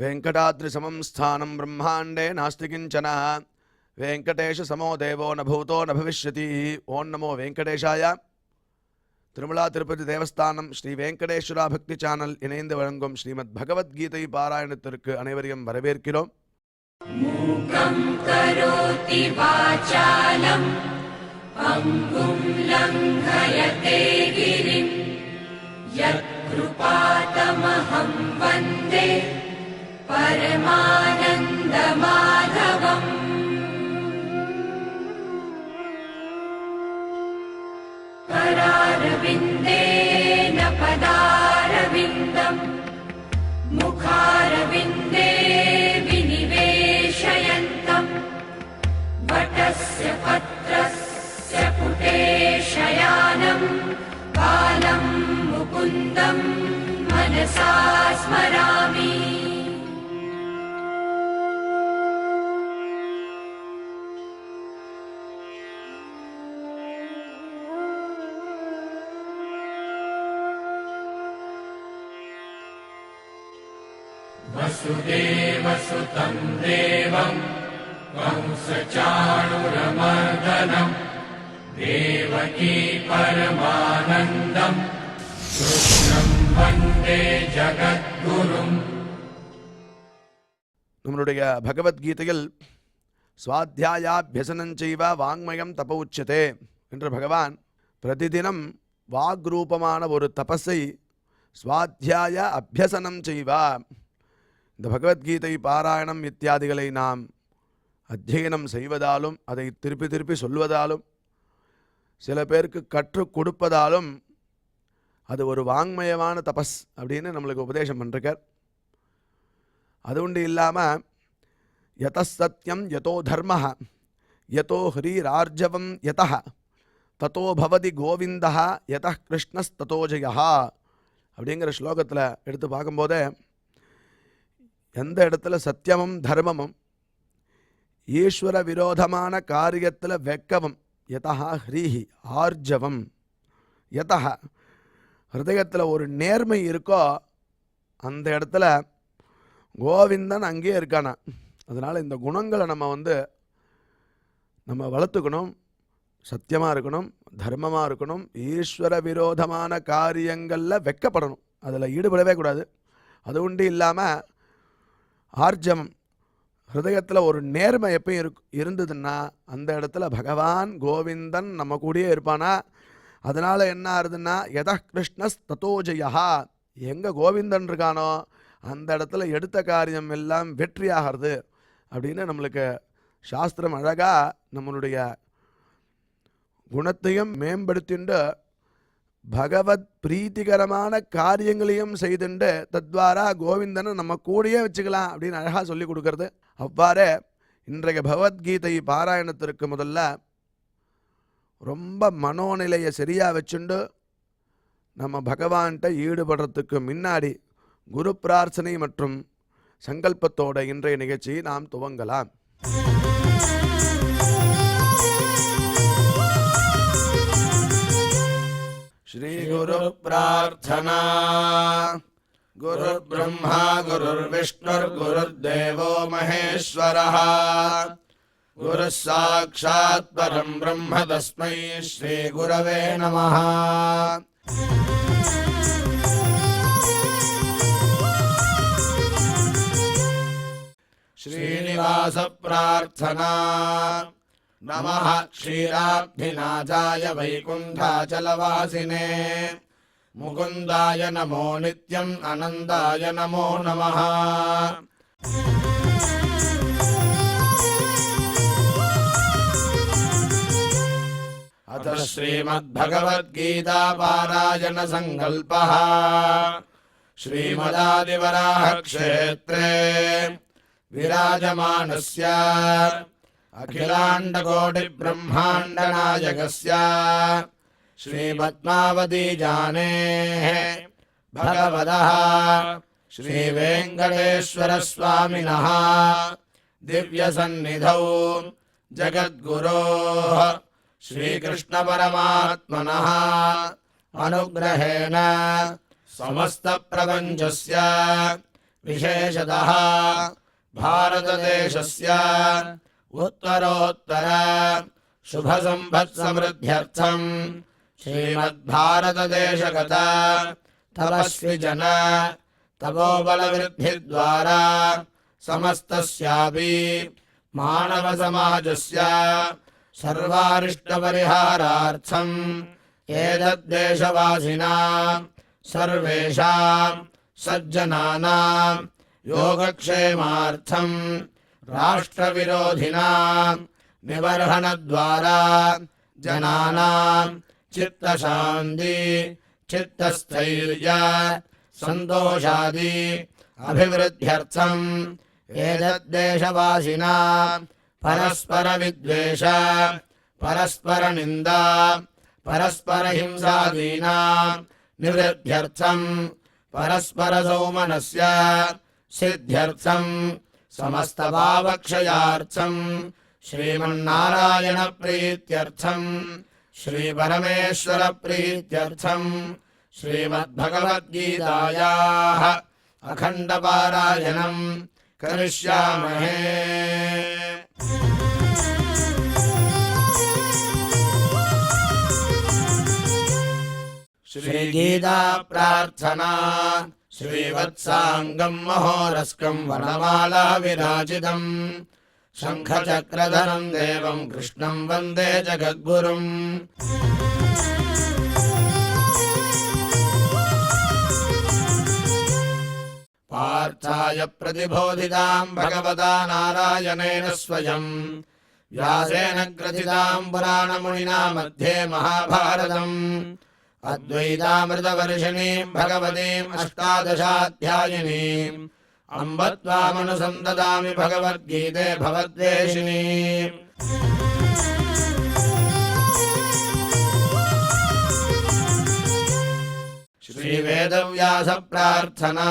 वेंकटाद्रिसमं स्थानं ब्रह्मांडे नास्ति किंचन वेंकटेश समो देवो न भूतो न भविष्यति। ओं नमो वेंकटेशाय। திருமலா திருப்பதி தேவஸ்தானம் ஸ்ரீ வெங்கடேஸ்வரா பக்தி சேனல் இணைந்து வழங்கும் ஸ்ரீமத் பகவத்கீதை பாராயணத்திற்கு அனைவரையும் வரவேற்கிறோம். மூகம் கரோதி வாசாலம் அங்கும் லங்கயதே கிரிம் யத்கிருபாதமஹம் வந்தே பரமானந்த மாதவம். करारविन्देन पदारविन्दम् मुखारविन्दे विनिवेशयन्तम् वटस्य पत्रस्य पुटे शयानम् बालं मुकुन्दम् मनसा स्मरामि. वसुदेवसुतं देवं कंसचाणूरमर्दनं देवकी परमानन्दं कृष्णं वन्दे जगद्गुरुम्. நம்மளுடைய பகவத்கீதையில் ஸ்வாத்தியாயாபியசனஞ்சைவ வாங்மயம் தப உச்சதே என்று பகவான் பிரதிதினம் வாக்ரூபமான ஒரு தபஸை ஸ்வாத்தியாய அபியசனம் செய்வா. இந்த பகவத்கீதை பாராயணம் இத்தியாதிகளை நாம் அத்தியனம் செய்வதாலும் அதை திருப்பி திருப்பி சொல்வதாலும் சில பேருக்கு கற்றுக் கொடுப்பதாலும் அது ஒரு வாங்மயமான தபஸ் அப்படின்னு நம்மளுக்கு உபதேசம் பண்ணிருக்கார். அது உண்டு இல்லாமல் யத சத்யம் யதோ தர்ம யதோ ஹ்ரீரார்ஜவம் யத ததோ பவதி கோவிந்தா யத கிருஷ்ணஸ்ததோ ஜெயா அப்படிங்கிற ஸ்லோகத்தில் எடுத்து பார்க்கும்போதே எந்த இடத்துல சத்தியமும் தர்மமும் ஈஸ்வர விரோதமான காரியத்தில் வெக்கவும் யதா ஹ்ரீஹி ஆர்ஜவம் யதா ஹிருதயத்தில் ஒரு நேர்மை இருக்கோ அந்த இடத்துல கோவிந்தன் அங்கேயே இருக்கானா. அதனால் இந்த குணங்களை நம்ம வளர்த்துக்கணும். சத்தியமாக இருக்கணும், தர்மமாக இருக்கணும், ஈஸ்வர விரோதமான காரியங்களில் வெக்கப்படணும், அதில் ஈடுபடவே கூடாது. அது உண்டு இல்லாமல் ஆர்ஜவம் ஹிருதயத்தில் ஒரு நேர்மை எப்பயும் இருந்ததுன்னா அந்த இடத்துல பகவான் கோவிந்தன் நம்ம கூடயே இருப்பானா. அதனால் என்ன ஆகுதுன்னா யத கிருஷ்ணஸ் ததோ ஜெயா, எங்கே கோவிந்தன் இருக்கானோ அந்த இடத்துல எடுத்த காரியம் எல்லாம் வெற்றியாகிறது அப்படின்னு நம்மளுக்கு சாஸ்திரம் அழகாக நம்மளுடைய குணத்தையும் மேம்படுத்திண்டு பகவத் பிரீத்திகரமான காரியங்களையும் செய்துண்டு தத்வாரா கோவிந்தனை நம்ம கூடயே வச்சுக்கலாம் அப்படின்னு அழகாக சொல்லி கொடுக்கறது. அவ்வாறே இன்றைய பகவத்கீதை பாராயணத்திற்கு முதல்ல ரொம்ப மனோநிலையை சரியாக வச்சுண்டு நம்ம பகவான்கிட்ட ஈடுபடுறதுக்கு முன்னாடி குரு பிரார்த்தனை மற்றும் சங்கல்பத்தோட இன்றைய நிகழ்ச்சியை நாம் துவங்கலாம். श्री गुरु प्रार्थना. गुरुर्ब्रह्मा गुरुर्विष्णुर्गुरुर्देवो महेश्वरः गुरुः साक्षात् परं ब्रह्म तस्मै श्री गुरवे नमः. श्रीनिवास प्रार्थना. नमः क्षीराब्धिनाथाय वैकुण्ठाचलवासिने मुकुन्दाय नमो नित्यम् आनन्दाय नमो नमः. अथ श्रीमद्भगवद्गीता पारायण संकल्पः. श्रीमदादिवराह क्षेत्रे विराजमानस्य अखिलाण्डकोटि ब्रह्माण्डनायकस्य श्रीपद्मावती जानेः भगवतः श्रीवेङ्कटेश्वर स्वामिनः दिव्यसन्निधौ जगद्गुरोः श्रीकृष्णपरमात्मनः अनुग्रहेण समस्तप्रपञ्चस्य विशेषतः भारतदेशस्य उत्तरोत्तर शुभसम्पत्समृद्ध्यर्थम् श्रीमद्भारतदेशगत तपस्विजन तपोबलवृद्धिद्वारा समस्तस्यापि मानवसमाजस्य सर्वारिष्टपरिहारार्थम् एतद्देशवासिनां सर्वेषां सज्जनानां योगक्षेमार्थं राष्ट्रविरोधिनां निबर्हणद्वारा जनानां चित्तशान्ति चित्तस्थैर्य सन्तोषादि अभिवृद्ध्यर्थम् एतद्देशवासिनां परस्परविद्वेष परस्परनिन्दा परस्परहिंसादीनां निवृद्ध्यर्थम् परस्परसौमनस्य सिद्ध्यर्थम् समस्तभावक्षयार्थम् श्रीमन्नारायणप्रीत्यर्थम् श्रीपरमेश्वरप्रीत्यर्थम् श्रीमद्भगवद्गीतायाः अखण्डपारायणम् करिष्यामहे। श्रीगीता प्रार्थना श्रीवत्साङ्गम् महोरस्कम् वनमाला विराजितम् शङ्खचक्रधरम् देवम् कृष्णम् वन्दे जगद्गुरुम्। पार्थाय प्रतिबोधिताम् भगवता नारायणेन स्वयम् व्यासेन ग्रथिताम् पुराणमुनिना मध्ये महाभारतम् अद्वैतामृतवर्षिणीम् भगवतीम् अष्टादशाध्यायिनीम् अम्ब त्वामनुसन्ददामि भगवद्गीते भवद्वेषिणीम्। श्रीवेदव्यास प्रार्थना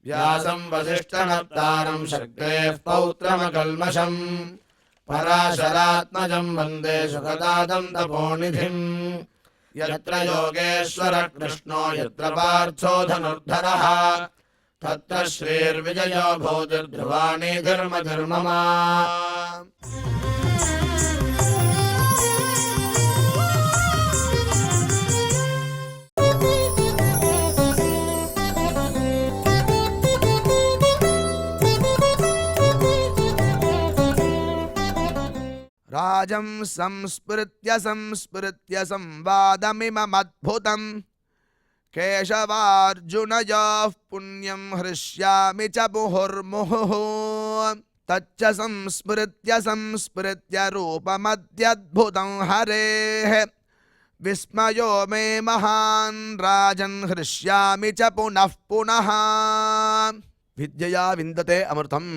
व्यासं वसिष्ठनप्तारं शक्तेः पौत्रमकल्मषम् पराशरात्मजं वन्दे सुखदातं तपोनिधिम्। यत्र योगेश्वर कृष्णो यत्र पार्थो धनुर्धरः तत्र श्रीर्विजयो भूतिर्ध्रुवाणि धर्मधर्मः। राजं संस्मृत्य संवादमिममद्भुतम् केशवार्जुनयोः पुण्यं हृष्यामि च मुहुर्मुहुः। तच्च संस्मृत्य रूपमद्यद्भुतं हरेः विस्मयो मे महान् राजन् हृष्यामि च पुनः पुनः। வித்யா விந்ததே அமிர்தம்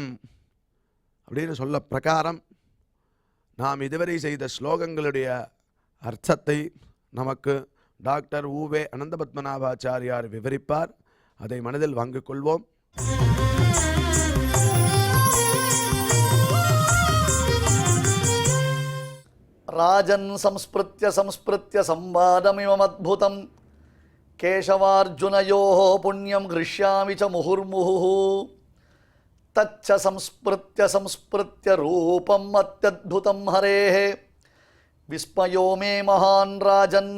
அப்படின்னு சொல்ல பிரகாரம் நாம் இதுவரை செய்த ஸ்லோகங்களுடைய அர்த்தத்தை நமக்கு டாக்டர் ஊவே அனந்தபத்மநாபாச்சாரியார் விவரிப்பார். அதை மனதில் வாங்கிக் கொள்வோம். ராஜன் சம்ஸ்பிருத்ய சம்வாதமிமமத்புதம் கேசவார்ஜுனயோः புண்ணியம் ஹ்ரிஷ்யாமி ச முहुर्मुहुः. தச்ச संस्मृत्य रूपम् अत्यद्भुतं हरेः विस्मयो मे महान् राजन्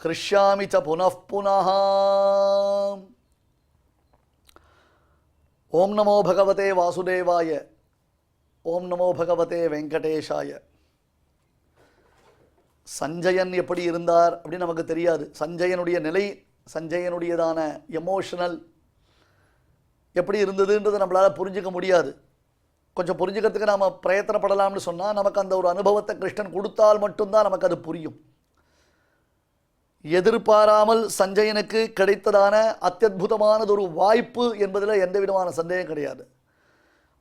हृष्यामि च पुनः पुनः. ओम नमो भगवते वासुदेवाय. ओम नमो भगवते वेंकटेशाय. சஞ்சயன் எப்படி இருந்தார் அப்படின்னு நமக்கு தெரியாது. சஞ்சயனுடைய நிலை, சஞ்சயனுடையதான எமோஷனல் எப்படி இருந்ததுன்றது நம்மளால் புரிஞ்சிக்க முடியாது. கொஞ்சம் புரிஞ்சுக்கிறதுக்கு நாம் பிரயத்தனப்படலாம்னு சொன்னால் நமக்கு அந்த ஒரு அனுபவத்தை கிருஷ்ணன் கொடுத்தால் மட்டும்தான் நமக்கு அது புரியும். எதிர்பாராமல் சஞ்சயனுக்கு கிடைத்ததான அத்தியுதமானது ஒரு வாய்ப்பு என்பதில் எந்த விதமான சந்தேகம் கிடையாது.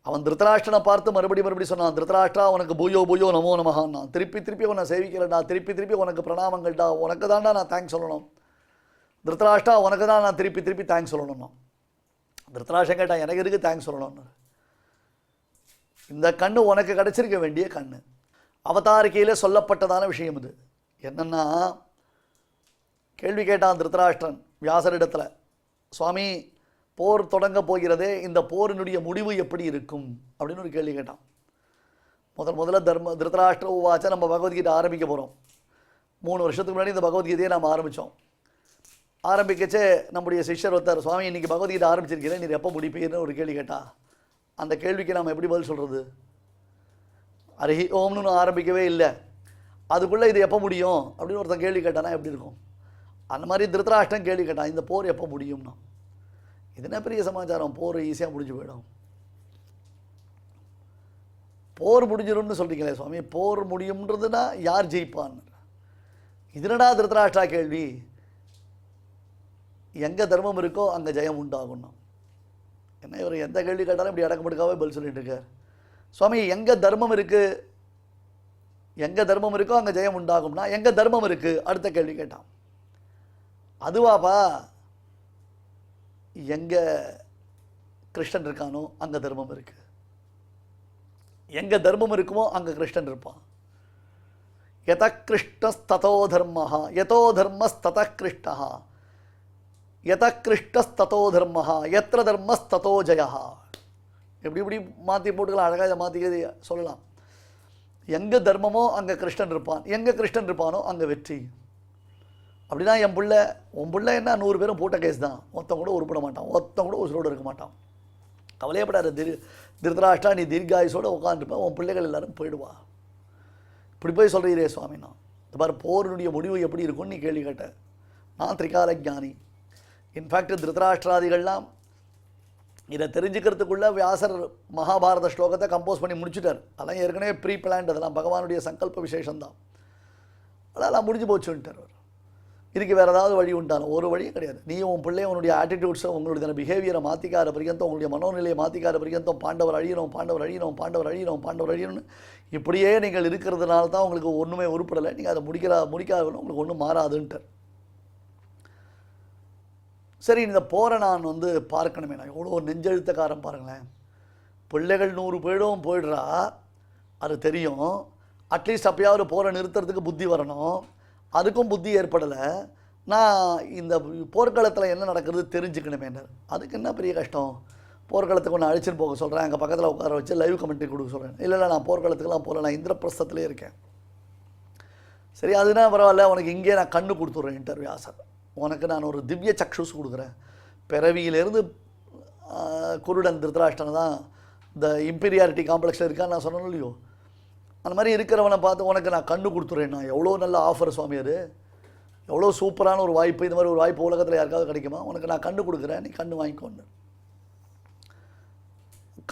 அவன் திருதராஷ்டிரனை பார்த்து மறுபடி சொன்னான், திருதராஷ்டிரா உனக்கு பூயோ பூயோ நமோ நமஹான்னா, திருப்பி உன்னை சேவிக்கிறேன்டா, திருப்பி உனக்கு பிரணாமங்கள்டா, உனக்கு தான்டா நான் தேங்க்ஸ் சொல்லணும். திருதராஷ்டிரா உனக்கு தான் நான் திருப்பி தேங்க்ஸ் சொல்லணும். திருதராஷ்டிரன் கேட்டான், எனக்கு இருக்கு தேங்க்ஸ் சொல்லணும்னு. இந்த கண்ணு உனக்கு கிடைச்சிருக்க வேண்டிய கண்ணு. அவதாரிக்கையில் சொல்லப்பட்டதான விஷயம் இது. என்னன்னா, கேள்வி கேட்டான் திருதராஷ்டிரன் வியாசரிடத்தில், சுவாமி போர் தொடங்க போகிறதே, இந்த போரினுடைய முடிவு எப்படி இருக்கும் அப்படின்னு ஒரு கேள்வி கேட்டான். முதல்ல திருதராஷ்டிர உவாச்ச நம்ம பகவத்கீதை ஆரம்பிக்க போகிறோம். 3 வருஷத்துக்கு முன்னாடி இந்த பகவத்கீதையை நாம் ஆரம்பித்தோம். ஆரம்பிக்கச்சே நம்முடைய சிஷ்யர் ஒருத்தர், சுவாமி இன்றைக்கி பகவத்கீதை ஆரம்பிச்சிருக்கிறேன், நீர் எப்போ முடிப்பீர்னு ஒரு கேள்வி கேட்டா. அந்த கேள்விக்கு நாம் எப்படி பதில் சொல்கிறது? அரிஹி ஓம்னு ஆரம்பிக்கவே இல்லை, அதுக்குள்ளே இது எப்போ முடியும் அப்படின்னு ஒருத்தன் கேள்வி கேட்டானா எப்படி இருக்கும்? அந்த மாதிரி திருதராஷ்டிரன் கேள்வி கேட்டான், இந்த போர் எப்போ முடியும்னா. இது என்ன பெரிய சமாச்சாரம், போர் ஈஸியாக முடிஞ்சு போயிடும். போர் முடிஞ்சிடும்னு சொல்கிறீங்களே சுவாமி, போர் முடியும்ன்றதுன்னா யார் ஜெயிப்பான்னு. இதுனடா திருதராஷ்டிரா கேள்வி? எங்கே தர்மம் இருக்கோ அங்கே ஜெயம் உண்டாகும்னா. என்ன இவர் எந்த கேள்வி கேட்டாலும் இப்படி அடக்கமுடுக்காவே பதில் சொல்லிட்டு இருக்கார். சுவாமி எங்கே தர்மம் இருக்குது, எங்கே தர்மம் இருக்கோ அங்கே ஜெயம் உண்டாகும்னா எங்கே தர்மம் இருக்குது? அடுத்த கேள்வி கேட்டான். அதுவாப்பா, எங்கே கிருஷ்ணன் இருக்கானோ அங்கே தர்மம் இருக்குது, எங்கே தர்மம் இருக்குமோ அங்கே கிருஷ்ணன் இருப்பான். யத கிருஷ்ணஸ்ததோ தர்மஹா யதோ தர்மஸ்தத கிருஷ்ணஹா யத கிருஷ்ணஸ்ததோ தர்மஹா யத்ர தர்மஸ்ததோ ஜெயஹா. எப்படி இப்படி மாற்றி போட்டுக்கலாம், அழகாக இதை மாற்றி சொல்லலாம். எங்கே தர்மமோ அங்கே கிருஷ்ணன் இருப்பான், எங்கே கிருஷ்ணன் இருப்பானோ அங்கே வெற்றி. அப்படின்னா என் பிள்ளை உன் பிள்ளை என்ன 100 பேரும் போட்ட கேஸ் தான், ஒருத்தன் கூட உருப்பட மாட்டான், ஒருத்தன் கூட உசுரோடு இருக்க மாட்டான். கவலையப்படாத திருதராஷ்டிரா, நீ தீர்காயுசோடு உட்காந்துருப்பேன், உன் பிள்ளைகள் எல்லாரும் போயிடுவா. இப்படி போய் சொல்கிறீரே சுவாமி, நான் இந்த மாதிரி போரினுடைய முடிவு எப்படி இருக்கும்னு நீ கேள்வி கேட்ட. நான் திரிகால ஞானி. இன்ஃபேக்ட் திருதராஷ்டிராதிகள்லாம் இதை தெரிஞ்சுக்கிறதுக்குள்ளே வியாசர் மகாபாரத ஸ்லோகத்தை கம்போஸ் பண்ணி முடிச்சுட்டார். அதெல்லாம் ஏற்கனவே ப்ரீ பிளான்ட், அதெல்லாம் பகவானுடைய சங்கல்ப விசேஷம்தான். அதெல்லாம் முடிஞ்சு போச்சுன்ட்டார் அவர். இதுக்கு வேறு ஏதாவது வழி உண்டாலும் ஒரு வழியும் கிடையாது. நீ உன் பிள்ளைய உன்னுடைய ஆட்டிடியூட்ஸை உங்களுடைய பிஹேவியரை மாற்றிக்கார பரியந்தம், உங்களுடைய மனோநிலையை மாற்றிக்கார பரியந்தம் பாண்டவர் அழியணும் பாண்டவர் அழியணும் பாண்டவர் அழியணும் பாண்டவர் அழியணும்னு இப்படியே நீங்கள் இருக்கிறதுனால தான் உங்களுக்கு ஒன்றுமே உருப்படலை. நீங்கள் அதை முடிக்காத உங்களுக்கு ஒன்றும் மாறாதுன்ட்டார். சரி, இந்த போரை நான் பார்க்கணுமே, நான் எவ்வளோ நெஞ்செழுத்தக்காரன் பாருங்களேன். பிள்ளைகள் 100 பேரும் போயிடுறா, அது தெரியும். அட்லீஸ்ட் அப்பயாவது போரை நிறுத்துறதுக்கு புத்தி வரணும். அதுக்கும் புத்தி ஏற்படலை. நான் இந்த போர்க்களத்தில் என்ன நடக்கிறது தெரிஞ்சுக்கணுமேனர். அதுக்கு என்ன பெரிய கஷ்டம்? போர்க்களத்துக்கு ஒன்று அழைச்சிட்டு போக சொல்கிறேன், அங்கே பக்கத்தில் உட்கார வச்சு லைவ் கமெண்ட்ரி கொடுக்க சொல்கிறேன். இல்லை நான் போர்க்களத்துக்கெல்லாம் போகல, நான் இந்திரபிரஸ்தத்துலேயே இருக்கேன். சரி, அதுனா பரவாயில்ல, உனக்கு இங்கே நான் கண்ணு கொடுத்துட்றேன் இன்டர்வியூ ஆசை. உனக்கு நான் ஒரு திவ்ய சக்ஷுஸ் கொடுக்குறேன். பிறவியிலேருந்து குருடன் திருதராஷ்டிரன் தான் இந்த இம்பீரியாரிட்டி காம்ப்ளெக்ஸில் இருக்கான்னு நான் சொன்னேன் இல்லையோ, அந்த மாதிரி இருக்கிறவனை பார்த்து உனக்கு நான் கண்ணு கொடுத்துட்றேன். நான் எவ்வளோ நல்ல ஆஃபர் சுவாமி, அது எவ்வளோ சூப்பரான ஒரு வாய்ப்பு. இந்த மாதிரி ஒரு வாய்ப்பு உலகத்தில் யாருக்காவது கிடைக்குமா? உனக்கு நான் கண்ணு கொடுக்குறேன், நீ கண்ணு வாங்கிக்கோன்னு.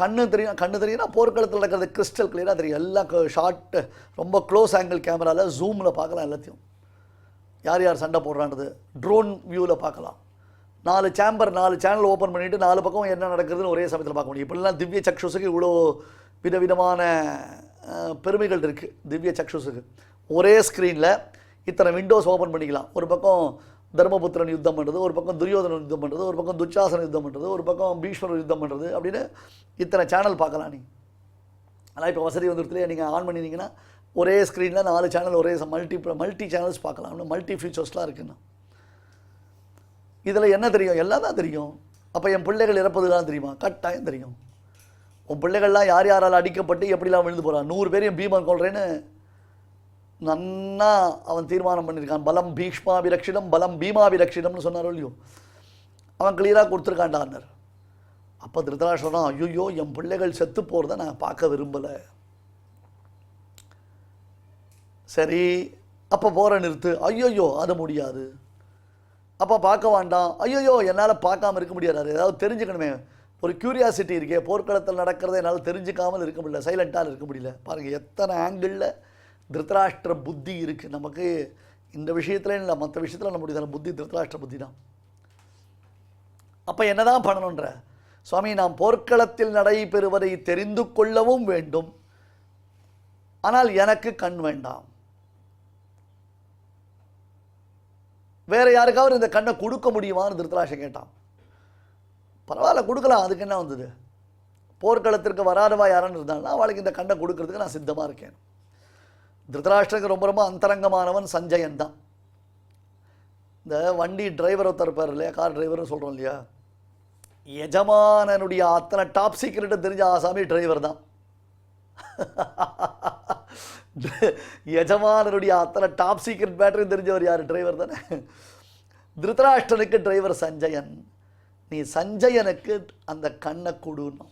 கண்ணு தெரியும்னா போர்க்களத்தில் நடக்கிறது கிறிஸ்டல் கிளியராக தெரியும். எல்லாம் ஷார்ட்டு, ரொம்ப க்ளோஸ் ஆங்கிள் கேமராவில் ஜூமில் பார்க்கலாம். எல்லாத்தையும் யார் யார் சண்டை போடுறான்றது ட்ரோன் வியூவில் பார்க்கலாம். 4 சேனல் ஓப்பன் பண்ணிவிட்டு 4 பக்கம் என்ன நடக்குதுன்னு ஒரே சமயத்தில் பார்க்க முடியும். இப்படிலாம் திவ்ய சக்ஷுஸுக்கு இவ்வளோ விதவிதமான பெருமைகள் இருக்குது. திவ்ய சக்ஷுஸுக்கு ஒரே ஸ்க்ரீனில் இத்தனை விண்டோஸ் ஓப்பன் பண்ணிக்கலாம். ஒரு பக்கம் தர்மபுத்திரன் யுத்தம் பண்ணுறது, ஒரு பக்கம் துரியோதனன் யுத்தம் பண்ணுறது, ஒரு பக்கம் துச்சாசன யுத்தம் பண்ணுறது, ஒரு பக்கம் பீஷ்மர் யுத்தம் பண்ணுறது, அப்படின்னு இத்தனை சேனல் பார்க்கலாம். நீ ஆனால் இப்போ வசதி வந்துடுத்துலேயே நீங்கள் ஆன் பண்ணினீங்கன்னா ஒரே ஸ்க்ரீனில் 4 சேனல் ஒரே மல்டி சேனல்ஸ் பார்க்கலாம். மல்டி ஃபீச்சர்ஸ்லாம் இருக்குன்னா இதில் என்ன தெரியும்? எல்லாம் தான் தெரியும். அப்போ என் பிள்ளைகள் இறப்பதுலாம் தெரியுமா? கட்டாயம் தெரியும். உன் பிள்ளைகள்லாம் யார் யாரால் அடிக்கப்பட்டு எப்படிலாம் விழுந்து போகிறான். 100 பேரையும் பீமன் கொள்றேன்னு நன்னா அவன் தீர்மானம் பண்ணியிருக்கான். பலம் பீஷ்மாபிரக்ஷிடம் பலம் பீமாபிரக்ஷிடம்னு சொன்னாரோ இல்லையோ, அவன் கிளியராக கொடுத்துருக்கான்டான்னர். அப்போ திருதராஷ்டிரன், ஐயோ என் பிள்ளைகள் செத்து போகிறத நான் பார்க்க விரும்பலை. சரி, அப்போ போகிற நிறுத்து. ஐயோயோ அது முடியாது. அப்போ பார்க்க வேண்டாம். ஐயோயோ என்னால் பார்க்காம இருக்க முடியாது. அது ஏதாவது தெரிஞ்சுக்கணுமே, ஒரு க்யூரியாசிட்டி இருக்கே. போர்க்களத்தில் நடக்கிறத என்னால் தெரிஞ்சுக்காமல் இருக்க முடியல, சைலண்ட்டாக இருக்க முடியல. பாருங்கள் எத்தனை ஆங்கிளில் திருதராஷ்டிர புத்தி இருக்குது நமக்கு. இந்த விஷயத்தில் இல்லை, மற்ற விஷயத்தில் நம்முடைய புத்தி திருதராஷ்டிர புத்தி தான். அப்போ என்ன தான் பண்ணணுன்ற? சுவாமி, நாம் போர்க்களத்தில் நடைபெறுவதை தெரிந்து கொள்ளவும் வேண்டும், ஆனால் எனக்கு கண் வேண்டாம். வேறு யாருக்காவது இந்த கண்ணை கொடுக்க முடியுமான்னு திருதராஷ்டிரன் கேட்டான். பரவாயில்ல கொடுக்கலாம், அதுக்கு என்ன வந்தது? போர்க்களத்திற்கு வராதவா யாருன்னு இருந்தாலும் அவளுக்கு இந்த கண்ணை கொடுக்கறதுக்கு நான் சித்தமாக இருக்கேன். திருதராஷ்டிரனுக்கு ரொம்ப ரொம்ப அந்தரங்கமானவன் சஞ்சயன் தான். இந்த வண்டி டிரைவர் ஒருத்தர் இருப்பார் இல்லையா, கார் டிரைவர்னு சொல்கிறோம் இல்லையா, எஜமானனுடைய அத்தனை டாப் சீக்ரெட்டை தெரிஞ்ச ஆசாமி டிரைவர் தான். எஜமானனுடைய அத்தனை டாப் சீக்ரெட் பேட்டரி தெரிஞ்சவர் யார்? டிரைவர் தானே. திருதராஷ்டிரனுக்கு டிரைவர் சஞ்சயன். நீ சஞ்சயனுக்கு அந்த கண்ணை கொடுணும்.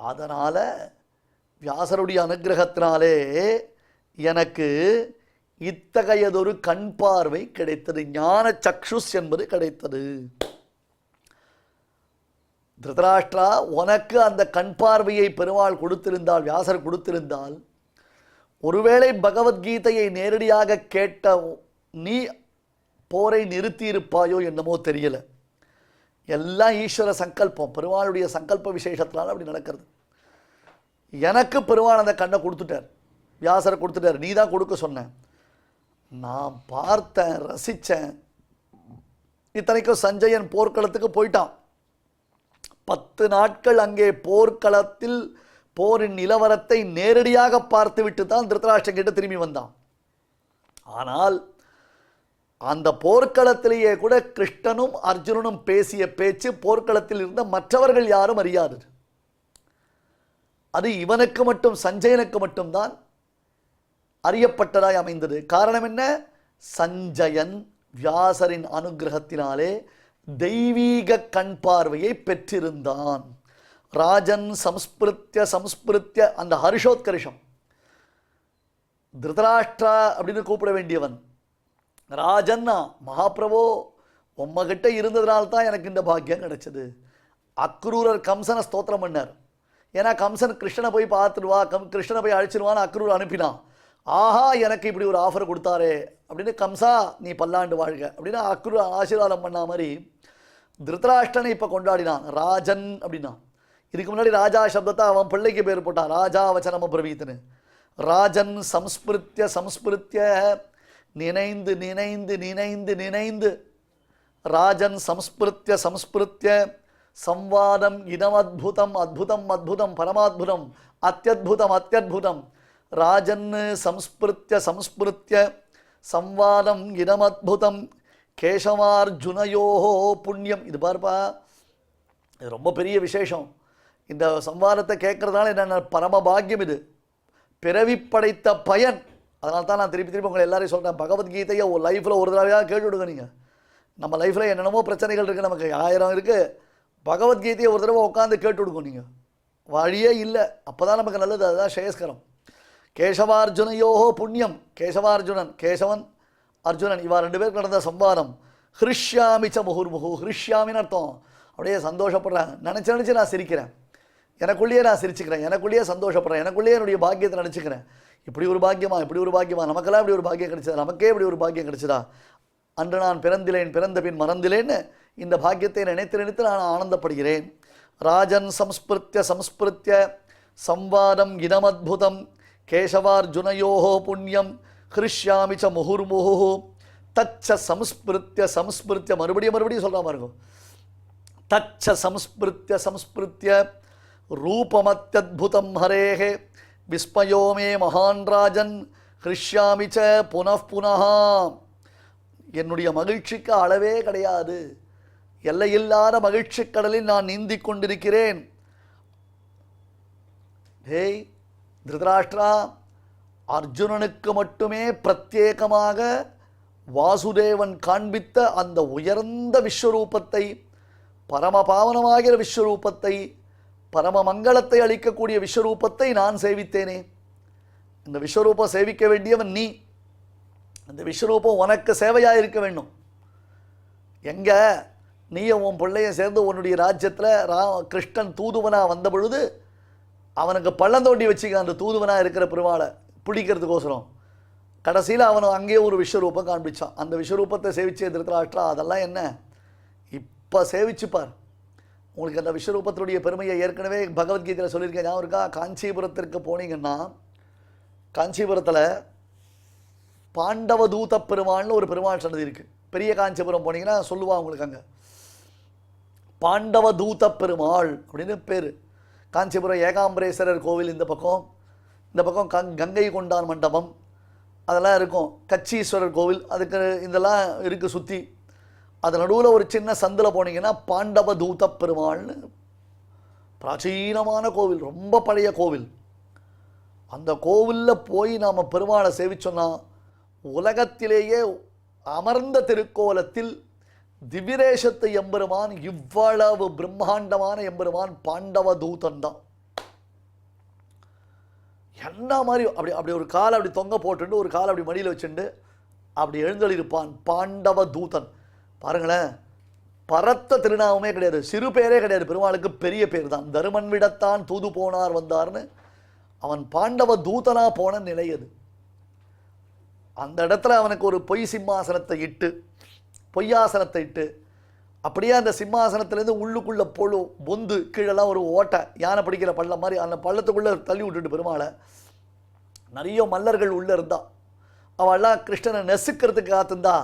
அதனால் வியாசருடைய அனுகிரகத்தினாலே எனக்கு இத்தகையதொரு கண் பார்வை கிடைத்தது, ஞான சக்ஷுஸ் என்பது கிடைத்தது. திருதராஷ்டிரா, உனக்கு அந்த கண் பார்வையை பெருமாள் கொடுத்திருந்தால், வியாசர் கொடுத்திருந்தால், ஒருவேளை பகவத்கீதையை நேரடியாக கேட்ட நீ போரை நிறுத்தியிருப்பாயோ என்னமோ தெரியல. எல்லாம் ஈஸ்வர சங்கல்பம், பெருமாளுடைய சங்கல்ப விசேஷத்தினால அப்படி நடக்கிறது. எனக்கு பெருமாள் அந்த கண்ணை கொடுத்துட்டார், வியாசரை கொடுத்துட்டார். நீ தான் கொடுக்க சொன்ன. நான் பார்த்தேன், ரசித்தேன். இத்தனைக்கும் சஞ்சயன் போர்க்களத்துக்கு போயிட்டான். 10 நாட்கள் அங்கே போர்க்களத்தில் போரின் நிலவரத்தை நேரடியாக பார்த்துவிட்டு தான் திருதராஷ்டிரன் கிட்ட திரும்பி வந்தான். ஆனால் அந்த போர்க்களத்திலேயே கூட கிருஷ்ணனும் அர்ஜுனனும் பேசிய பேச்சு போர்க்களத்தில் இருந்த மற்றவர்கள் யாரும் அறியாது. அது இவனுக்கு மட்டும், சஞ்சயனுக்கு மட்டும்தான் அறியப்பட்டதாய் அமைந்தது. காரணம் என்ன? சஞ்சயன் வியாசரின் அனுகிரகத்தினாலே தெய்வீக கண் பார்வையை பெற்றிருந்தான். ராஜன் சம்ஸ்பிருத்திய அந்த ஹர்ஷோத்கர்ஷம். திருதராஷ்டிரா அப்படின்னு கூப்பிட வேண்டியவன் ராஜன்னா, மகாபிரபோ உம்மகிட்ட இருந்ததுனால்தான் எனக்கு இந்த பாக்கியம் கிடைச்சது. அக்ரூரர் கம்சனை ஸ்தோத்திரம் பண்ணார். ஏன்னா கம்சன் கிருஷ்ணனை போய் பார்த்துடுவா, கிருஷ்ணனை போய் அழிச்சிடுவான்னு அக்ரூர் அனுப்பினான். ஆஹா, எனக்கு இப்படி ஒரு ஆஃபர் கொடுத்தாரே அப்படின்னு, கம்சா நீ பல்லாண்டு வாழ்க அப்படின்னு அக்ரூர் ஆசீர்வாதம் பண்ண மாதிரி திருதராஷ்டிரனை இப்போ கொண்டாடினான். ராஜன் அப்படின்னா, இதுக்கு முன்னாடி ராஜா சப்தத்தை அவன் பிள்ளைக்கு பேர் போட்டான், ராஜா வச்சனம பிரவீத்துன்னு. ராஜன் சம்ஸ்பிருத்திய நினைந்து நினைந்து நினைந்து நினைந்து, ராஜன் சம்ஸ்பிருத்திய சம்வாதம் இதமத்புதம் அத்புதம் அத்புதம் பரமாத்புதம் அத்தியுதம் அத்தியுதம். ராஜன் சம்ஸ்பிருத்திய சம்வாதம் இதமத்புதம் கேசவார்ஜுனயோஹோ புண்ணியம். இது பார்ப்பா, இது ரொம்ப பெரிய விசேஷம். இந்த சம்வாதத்தை கேட்கறதுனால என்ன பரம பாக்கியம். இது பிறவி படைத்த பயன். அதனால தான் நான் திருப்பி உங்களை எல்லாரையும் சொல்கிறேன், பகவத்கீதையை ஒரு லைஃப்பில் ஒரு தடவையாக கேட்டு விடுங்க. நீங்கள் நம்ம லைஃப்பில் என்னென்னமோ பிரச்சனைகள் இருக்குது, நமக்கு 1000 இருக்குது. பகவத்கீதையை ஒரு தடவை உட்காந்து கேட்டு விடுங்க. நீங்கள் வழியே இல்லை, அப்போ தான் நமக்கு நல்லது. அதுதான் ஸ்ரேயஸ்கரம். கேசவார்ஜுனயோஹோ புண்ணியம். கேசவார்ஜுனன், கேசவன் அர்ஜுனன், இவா 2 பேருக்கு நடந்த சம்வாதம். ஹிருஷ்யாமிச்ச முகுர்முகு. ஹிருஷ்யாமின்னு அர்த்தம் அப்படியே சந்தோஷப்படுறாங்க. நினச்சி நான் சிரிக்கிறேன், எனக்குள்ளேயே நான் சிரிச்சுக்கிறேன், எனக்குள்ளேயே சந்தோஷப்படுறேன், எனக்குள்ளேயே என்னுடைய பாக்கியத்தை நினச்சிக்கிறேன். இப்படி ஒரு பாக்கியமா, இப்படி ஒரு பாக்கியமா, நமக்கெல்லாம் இப்படி ஒரு பாக்கியம் கிடைச்சதா, நமக்கே இப்படி ஒரு பாக்கியம் கிடைச்சதா. அன்று நான் பிறந்திலேன், பிறந்த பின் மறந்திலேன்னு இந்த பாக்கியத்தை நினைத்து நினைத்து நான் ஆனந்தப்படுகிறேன். ராஜன் சம்ஸ்பிருத்திய சம்வாதம் இதமத்புதம் கேசவார்ஜுனயோஹோ புண்ணியம் ஹிருஷ்யாமிச்ச முகுர்முகு தச்ச சம்ஸ்பிருத்திய மறுபடியும் சொல்கிறா பாருங்க. தச்ச சம்ஸ்பிருத்திய ரூபமத்யத்புதம் ஹரேஹே விஸ்மயோ மே மகான் ராஜன் ஹிருஷ்யாமிச்ச புனః. என்னுடைய மகிழ்ச்சிக்கு அளவே கிடையாது. எல்லையில்லாத மகிழ்ச்சி கடலில் நான் நீந்திக் கொண்டிருக்கிறேன். ஹேய் திருதராஷ்டிரா, அர்ஜுனனுக்கு மட்டுமே பிரத்யேகமாக வாசுதேவன் காண்பித்த அந்த உயர்ந்த விஸ்வரூபத்தை, பரமபாவனமாகிற விஸ்வரூபத்தை, பரம மங்களத்தை அளிக்கக்கூடிய விஸ்வரூபத்தை நான் சேவித்தேனே. இந்த விஸ்வரூபம் சேவிக்க வேண்டியவன் நீ. அந்த விஸ்வரூபம் உனக்கு சேவையாக இருக்க வேண்டும். எங்க நீயும் உன் பிள்ளையும் சேர்ந்து உன்னுடைய ராஜ்யத்தில் கிருஷ்ணன் தூதுவனாக வந்த பொழுது அவனுக்கு பள்ளம் தோண்டி வச்சுக்க, அந்த தூதுவனாக இருக்கிற பெருமாளை பிடிக்கிறதுக்கோசரம். கடைசியில் அவனை அங்கேயே ஒரு விஸ்வரூபம் காண்பிச்சான். அந்த விஸ்வரூபத்தை சேவிச்சே திருதராஷ்டிரா. அதெல்லாம் என்ன, இப்போ சேவிச்சுப்பார். உங்களுக்கு அந்த விஸ்வரூபத்தினுடைய பெருமையை ஏற்கனவே பகவத்கீதையில் சொல்லியிருக்கேன், ஞாபகம் இருக்கா? காஞ்சிபுரத்திற்கு போனீங்கன்னா, காஞ்சிபுரத்தில் பாண்டவ தூத பெருமாள்னு ஒரு பெருமாள் சன்னதி இருக்குது. பெரிய காஞ்சிபுரம் போனீங்கன்னா சொல்லுவாள் உங்களுக்கு, அங்கே பாண்டவ தூத பெருமாள் அப்படின்னு பேர். காஞ்சிபுரம் ஏகாம்பரேஸ்வரர் கோவில் இந்த பக்கம் கங்கை கொண்டான் மண்டபம் அதெல்லாம் இருக்கும். கச்சீஸ்வரர் கோவில் அதுக்கு இதெல்லாம் இருக்குது சுற்றி. அது நடுவில் ஒரு சின்ன சந்தில் போனீங்கன்னா பாண்டவ தூத பெருமாள்னு பிராச்சீனமான கோவில், ரொம்ப பழைய கோவில். அந்த கோவிலில் போய் நாம் பெருமாளை சேவிச்சோன்னா உலகத்திலேயே அமர்ந்த திருக்கோலத்தில் திவ்யரேஷத்து எம்பெருமான், இவ்வளவு பிரம்மாண்டமான எம்பெருமான் பாண்டவ தூதன் தான். என்ன மாதிரி அப்படி அப்படி ஒரு காலை அப்படி தொங்க போட்டுட்டு ஒரு காலை அப்படி மடியில் வச்சுட்டு அப்படி எழுந்தளிருப்பான் பாண்டவ தூதன். பாருங்களேன், பரத்த திருநாமமே கிடையாது, சிறு பேரே கிடையாது, பெருமாளுக்கு பெரிய பேர் தான். தருமன் விடத்தான் தூது போனார் வந்தார்னு அவன் பாண்டவ தூதனா போன நிலை அது. அந்த இடத்துல அவனுக்கு ஒரு பொய் சிம்மாசனத்தை இட்டு, பொய்யாசனத்தை இட்டு, அப்படியே அந்த சிம்மாசனத்திலேருந்து உள்ளுக்குள்ளே பொந்து கீழெல்லாம் ஒரு ஓட்டை, யானை பிடிக்கிற பள்ளம் மாதிரி, அந்த பள்ளத்துக்குள்ளே தள்ளி விட்டுட்டு பெருமாளை நிறைய மல்லர்கள் உள்ளே இருந்தா, அவள்லாம் கிருஷ்ணனை நெசுக்கிறதுக்கு காத்திருந்தா.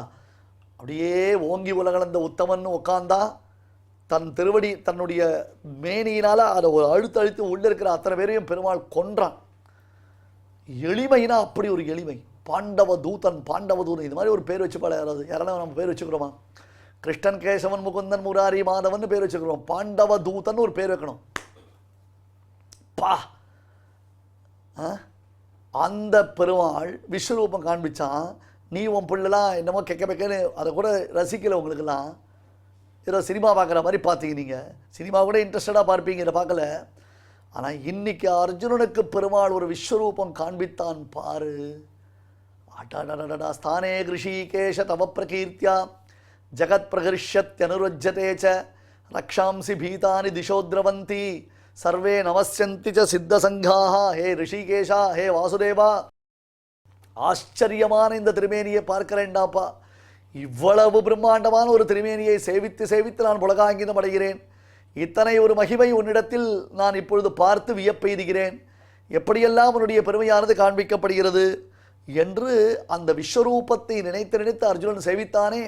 அப்படியே ஓங்கி உலகளந்த உத்தமன் உட்காந்தா, தன் திருவடி தன்னுடைய மேனியினால் அதை ஒரு அழுத்து உள்ளே இருக்கிற அத்தனை பேரையும் பெருமாள் கொன்றான். எளிமைனா அப்படி ஒரு எளிமை. பாண்டவ தூதன், பாண்டவ தூதன், இது மாதிரி ஒரு பேர் வச்சுப்பாள் யாராவது? யாராவது நம்ம பேர் வச்சுக்கிறோமா? கிருஷ்ணன், கேசவன், முகுந்தன், முராரி, மாதவன் பேர் வச்சுக்கிறோம். பாண்டவ தூதன் ஒரு பேர் வைக்கணும். பா, அந்த பெருமாள் விஸ்வரூபம் காண்பிச்சான். நீ உன் பிள்ளைலாம் என்னமோ கெக்க பெக்கன்னு அதை கூட ரசிக்கலை. உங்களுக்கெல்லாம் ஏதோ சினிமா பார்க்குற மாதிரி பார்த்தீங்க. நீங்கள் சினிமா கூட இன்ட்ரெஸ்டடாக பார்ப்பீங்க, இதை பார்க்கல. ஆனால் இன்னைக்கு அர்ஜுனனுக்கு பெருமாள் ஒரு விஸ்வரூபம் காண்பித்தான் பாரு. அடடடடா, ஸ்தானே கிருஷிகேஷ தவ பிரகீர்த்தியா ஜகத் பிரகர்ஷ்யத்யனுரஜ்யதே ச ரக்ஷாம்சி பீதானி திசோத்ரவந்தி சர்வே நமஸ்யந்தி ச சித்தசங்காஹ. ஹே ரிஷிகேஷா, ஹே வாசுதேவா, ஆச்சரியமான இந்த திருமேனியை பார்க்கிறேன்டாப்பா. இவ்வளவு பிரம்மாண்டமான ஒரு திருமேனியை சேவித்து சேவித்து நான் புலகாங்கிதம் அடைகிறேன். இத்தனை ஒரு மகிமை உன்னிடத்தில் நான் இப்பொழுது பார்த்து வியப்பெய்துகிறேன். எப்படியெல்லாம் உன்னுடைய பெருமையானது காண்பிக்கப்படுகிறது என்று அந்த விஸ்வரூபத்தை நினைத்து நினைத்து அர்ஜுனன் சேவித்தானே.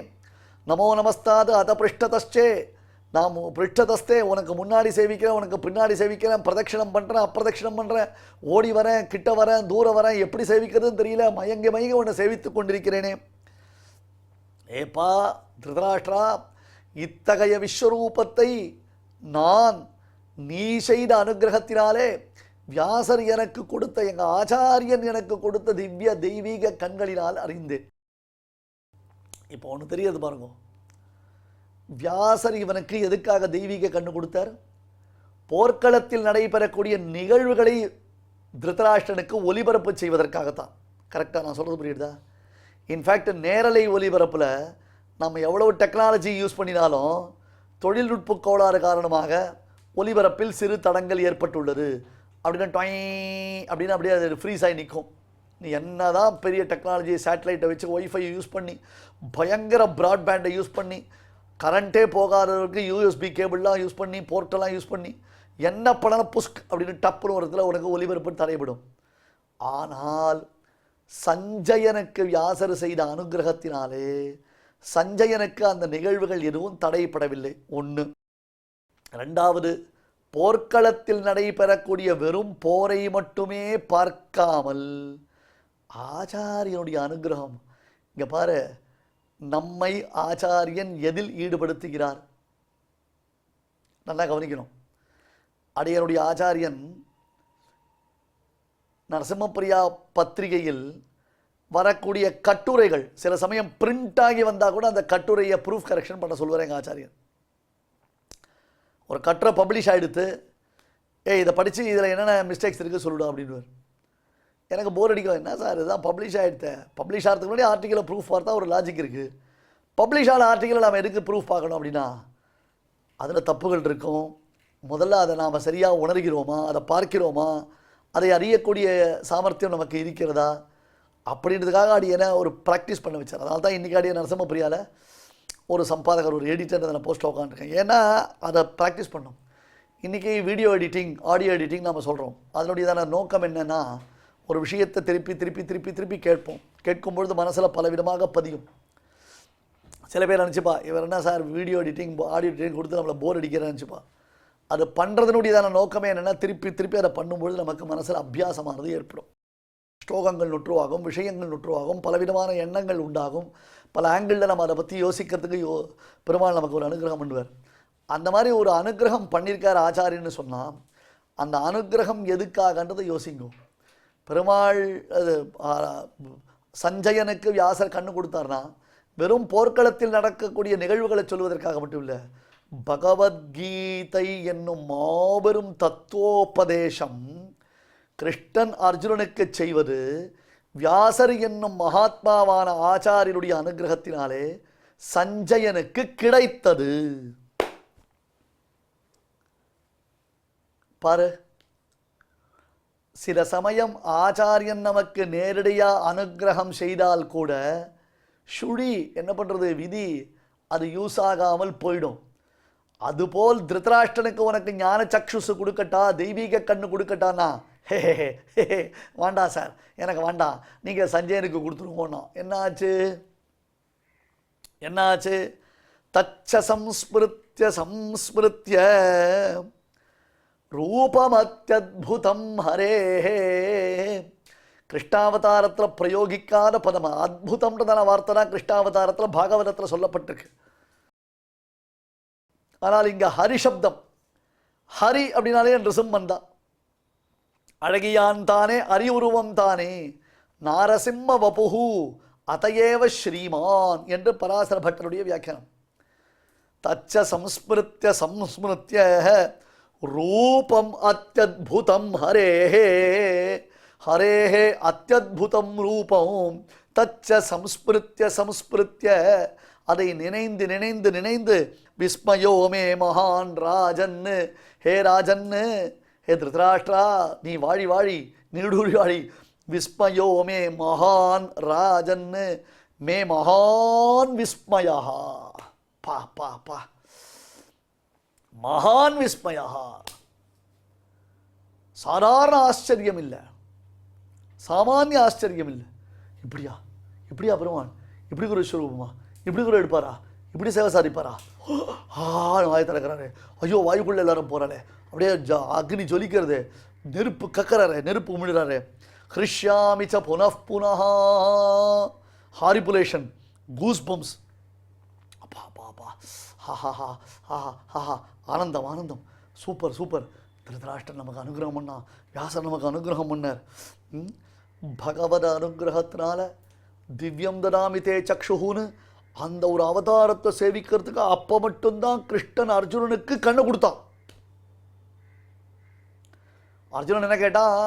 நமோ நமஸ்தாது அத பிருஷ்டதஸ்சே, நாம் பிருஷ்டதஸ்தே, உனக்கு முன்னாடி சேவிக்கிறேன், உனக்கு பின்னாடி சேவிக்கிறேன், பிரதட்சிணம் பண்ணுறேன், அப்பிரதட்சிணம் பண்ணுறேன், ஓடி வரேன், கிட்ட வரேன், தூரம் வரேன், எப்படி சேவிக்கிறதுன்னு தெரியல, மயங்க மயங்க உன்னை சேவித்து கொண்டிருக்கிறேனே. ஏப்பா திருதராஷ்டிரா, இத்தகைய விஸ்வரூபத்தை நான் நீ செய்த அனுகிரகத்தினாலே வியாசர் எனக்கு கொடுத்த, எங்கள் ஆச்சாரியன் எனக்கு கொடுத்த திவ்ய தெய்வீக கண்களினால் அறிந்தேன். இப்போ ஒன்று தெரியாது பாருங்க, வியாசர் இவனுக்கு எதுக்காக தெய்வீக கண்ணு கொடுத்தார்? போர்க்களத்தில் நடைபெறக்கூடிய நிகழ்வுகளை திருதராஷ்டிரனுக்கு ஒலிபரப்பு செய்வதற்காகத்தான். கரெக்டாக நான் சொல்கிறது புரியுதா? இன்ஃபேக்ட் நேரலை ஒலிபரப்பில் நம்ம எவ்வளவு டெக்னாலஜி யூஸ் பண்ணினாலும் தொழில்நுட்ப கோளாறு காரணமாக ஒலிபரப்பில் சிறு தடங்கள் ஏற்பட்டுள்ளது அப்படின்னா டொய் அப்படின்னு அப்படியே அது ஃப்ரீஸ் ஆகி நிற்கும். நீ என்ன தான் பெரிய டெக்னாலஜி, சேட்டலைட்டை வச்சு ஒய்ஃபை யூஸ் பண்ணி, பயங்கர ப்ராட்பேண்டை யூஸ் பண்ணி, கரண்ட்டே போகாதவருக்கு யூஎஸ்பி கேபிள்லாம் யூஸ் பண்ணி, போர்ட்டெல்லாம் யூஸ் பண்ணி, என்ன பண்ணலாம் புஸ்க் அப்படின்னு டப்புன்னு ஒரு இடத்துல உனக்கு ஒலிபரப்பு தடைபடும். ஆனால் சஞ்சயனுக்கு வியாசர் செய்த அனுகிரகத்தினாலே சஞ்சயனுக்கு அந்த நிகழ்வுகள் எதுவும் தடைப்படவில்லை. ஒன்று. ரெண்டாவது, போர்க்களத்தில் நடைபெறக்கூடிய வெறும் போரை மட்டுமே பார்க்காமல் ஆச்சாரியனுடைய அனுகிரகம். இங்கே பாரு, நம்மை ஆச்சாரியன் எதில் ஈடுபடுத்துகிறார்? நல்லா கவனிக்கணும். அடியனுடைய ஆச்சாரியன் நரசிம்மப்பிரியா பத்திரிகையில் வரக்கூடிய கட்டுரைகள் சில சமயம் பிரிண்ட் ஆகி வந்தால் கூட அந்த கட்டுரையை ப்ரூஃப் கரெக்ஷன் பண்ண சொல்லுவார் எங்கள் ஆச்சாரியன். ஒரு கட்டுரை பப்ளிஷ் ஆகிடுத்து, இதை படித்து இதில் என்னென்ன மிஸ்டேக்ஸ் இருக்குது சொல்லிவிடும் அப்படின்னு. எனக்கு போர் அடிக்கும். என்ன சார் இதுதான் பப்ளிஷ் ஆகிடுத்த, பப்ளிஷ் ஆகிறதுக்கு முன்னாடி ஆர்டிக்கலை ப்ரூஃப் பார்த்தா ஒரு லாஜிக் இருக்குது. பப்ளிஷ் ஆன ஆர்டிக்கலை நாம் எதுக்கு ப்ரூஃப் பார்க்கணும் அப்படின்னா அதில் தப்புகள் இருக்கும். முதல்ல அதை நாம் சரியாக உணர்கிறோமா, அதை பார்க்கிறோமா, அதை அறியக்கூடிய சாமர்த்தியம் நமக்கு இருக்கிறதா அப்படின்றதுக்காக அடியனை ஒரு ப்ராக்டிஸ் பண்ண வச்சார். அதனால தான் இன்றைக்கி அடிய நரசிம்மப்பிரியாவில் ஒரு சம்பாதகர், ஒரு எடிட்டர் அதில் போஸ்ட்டில் உட்காந்துருக்கேன். ஏன்னா அதை ப்ராக்டிஸ் பண்ணோம். இன்றைக்கி வீடியோ எடிட்டிங், ஆடியோ எடிட்டிங் நம்ம சொல்கிறோம். அதனுடையதான நோக்கம் என்னென்னா, ஒரு விஷயத்தை திருப்பி திருப்பி திருப்பி திருப்பி கேட்போம். கேட்கும்பொழுது மனசில் பலவிதமாக பதியும். சில பேர் நினச்சிப்பா, இவர் என்ன sir video editing, audio editing கொடுத்து நம்மளை போர் அடிக்கிறேன்னு நினச்சிப்பா. அது பண்ணுறதுனுடையதான நோக்கமே என்னென்னா, திருப்பி திருப்பி அதை பண்ணும்பொழுது நமக்கு மனசில் அபியாசமானது ஏற்படும். ஸ்லோகங்கள் நுற்றுவாகும், விஷயங்கள் நுற்றுவாகும், பலவிதமான எண்ணங்கள் உண்டாகும், பல ஆங்கிளில் நம்ம அதை பற்றி யோசிக்கிறதுக்கு பெருமாள் நமக்கு ஒரு அனுகிரகம் பண்ணுவார். அந்த மாதிரி ஒரு அனுகிரகம் பண்ணியிருக்கார் ஆச்சாரியன்னு சொன்னால் அந்த அனுகிரகம் எதுக்காகன்றதை யோசிங்க. பெருமாள் அது சஞ்சயனுக்கு வியாசர் கண்ணு கொடுத்தார்னா வெறும் போர்க்களத்தில் நடக்கக்கூடிய நிகழ்வுகளை சொல்வதற்காக மட்டும் இல்லை, பகவத்கீதை என்னும் மாபெரும் தத்துவோபதேசம் கிருஷ்ணன் அர்ஜுனனுக்கு செய்வது வியாசர் என்னும் மகாத்மாவான ஆச்சாரியனுடைய அனுகிரகத்தினாலே சஞ்சயனுக்கு கிடைத்தது. பாரு, சில சமயம் ஆச்சாரியன் நமக்கு நேரடியாக அனுகிரகம் செய்தால் கூட சுழி என்ன பண்ணுறது, விதி அது யூஸ் ஆகாமல் போயிடும். அதுபோல் திருதராஷ்டிரனுக்கு உனக்கு ஞான சக்ஷுசு கொடுக்கட்டா, தெய்வீக கண்ணு கொடுக்கட்டானா, ஹே ஹே ஹே வேண்டாம் சார், எனக்கு வேண்டாம், நீங்கள் சஞ்சயனுக்கு கொடுத்துருவோன்னா என்னாச்சு என்னாச்சு? தச்ச சம்ஸ்மிருத்ய சம்ஸ்மிருத்ய ரூபமத்யத்புதம் ஹரே. கிருஷ்ணாவதாரத்தில் பிரயோகிக்காத பதம் அத்புதம்ன்றதான வார்த்தை தான் கிருஷ்ணாவதாரத்தில் பாகவதத்தில் சொல்லப்பட்டிருக்கு. ஆனால் இங்கே ஹரி சப்தம், ஹரி அப்படின்னாலே நிருசிம்மன் தான், அழகியான் தானே, அரி உருவம் தானே, நாரசிம்ம வபுஹு அதையேவ ஸ்ரீமான் என்று பராசர பட்டருடைய வியாக்கியானம். தச்ச சம்ஸ்மிருத்ய சம்ஸ்மிருத்ய ரூபம் அத்யத்புதம் ஹரேஹே, ஹரேஹே அத்யத்புதம் ரூபம், தச்ச சம்ஸ்மிருத்ய சம்ஸ்மிருத்ய அதை நினைந்து நினைந்து நினைந்து விஸ்மயோமே மகான் ராஜன், ஹே ராஜன், ஹே திருதராஷ்டிரா நீ வாழி வாழி நீடூழி வாழி, விஸ்மயோமே மகான் ராஜன் மே மகான் விஸ்மயா. பா பா பா, மகான் விஸ்மயா, சாதாரண ஆச்சரியம் இல்லை, சாமானிய ஆச்சரியம் இல்லை. இப்படியா இப்படியா பெருமான், இப்படி ஒரு ஸ்வரூபமா, இப்படி ஒரு எடுப்பாரா, இப்படி சேவை சாதிப்பாரா, வாய் திறக்கிறாரு, ஐயோ வாயுக்குள்ள எல்லாரும் போறாரு, அப்படியே அக்னி ஜொலிக்கிறது, நெருப்பு கக்கறாரு, நெருப்பு உமிழ்றாரு. ஹிருஷ்யாமிச்ச புனః புனः, ஹாரிபுலேஷன், கூஸ் பம்ப்ஸ், அப்பா அப்பா அப்பா, ஹா ஹா ஹா ஹா ஹா, ஆனந்தம் ஆனந்தம், சூப்பர் சூப்பர். திருதராஷ்டிரன் நமக்கு அனுகிரகம் பண்ணா, வியாசர் நமக்கு அனுகிரகம் பண்ணார். பகவத அனுகிரகத்தினால திவ்யம் ததாமி தே சக்ஷுன்னு அந்த ஒரு அவதாரத்தை சேவிக்கிறதுக்கு அப்போ மட்டும்தான் கிருஷ்ணன் அர்ஜுனனுக்கு கண்ணு கொடுத்தான். அர்ஜுனன் என்ன கேட்டான்,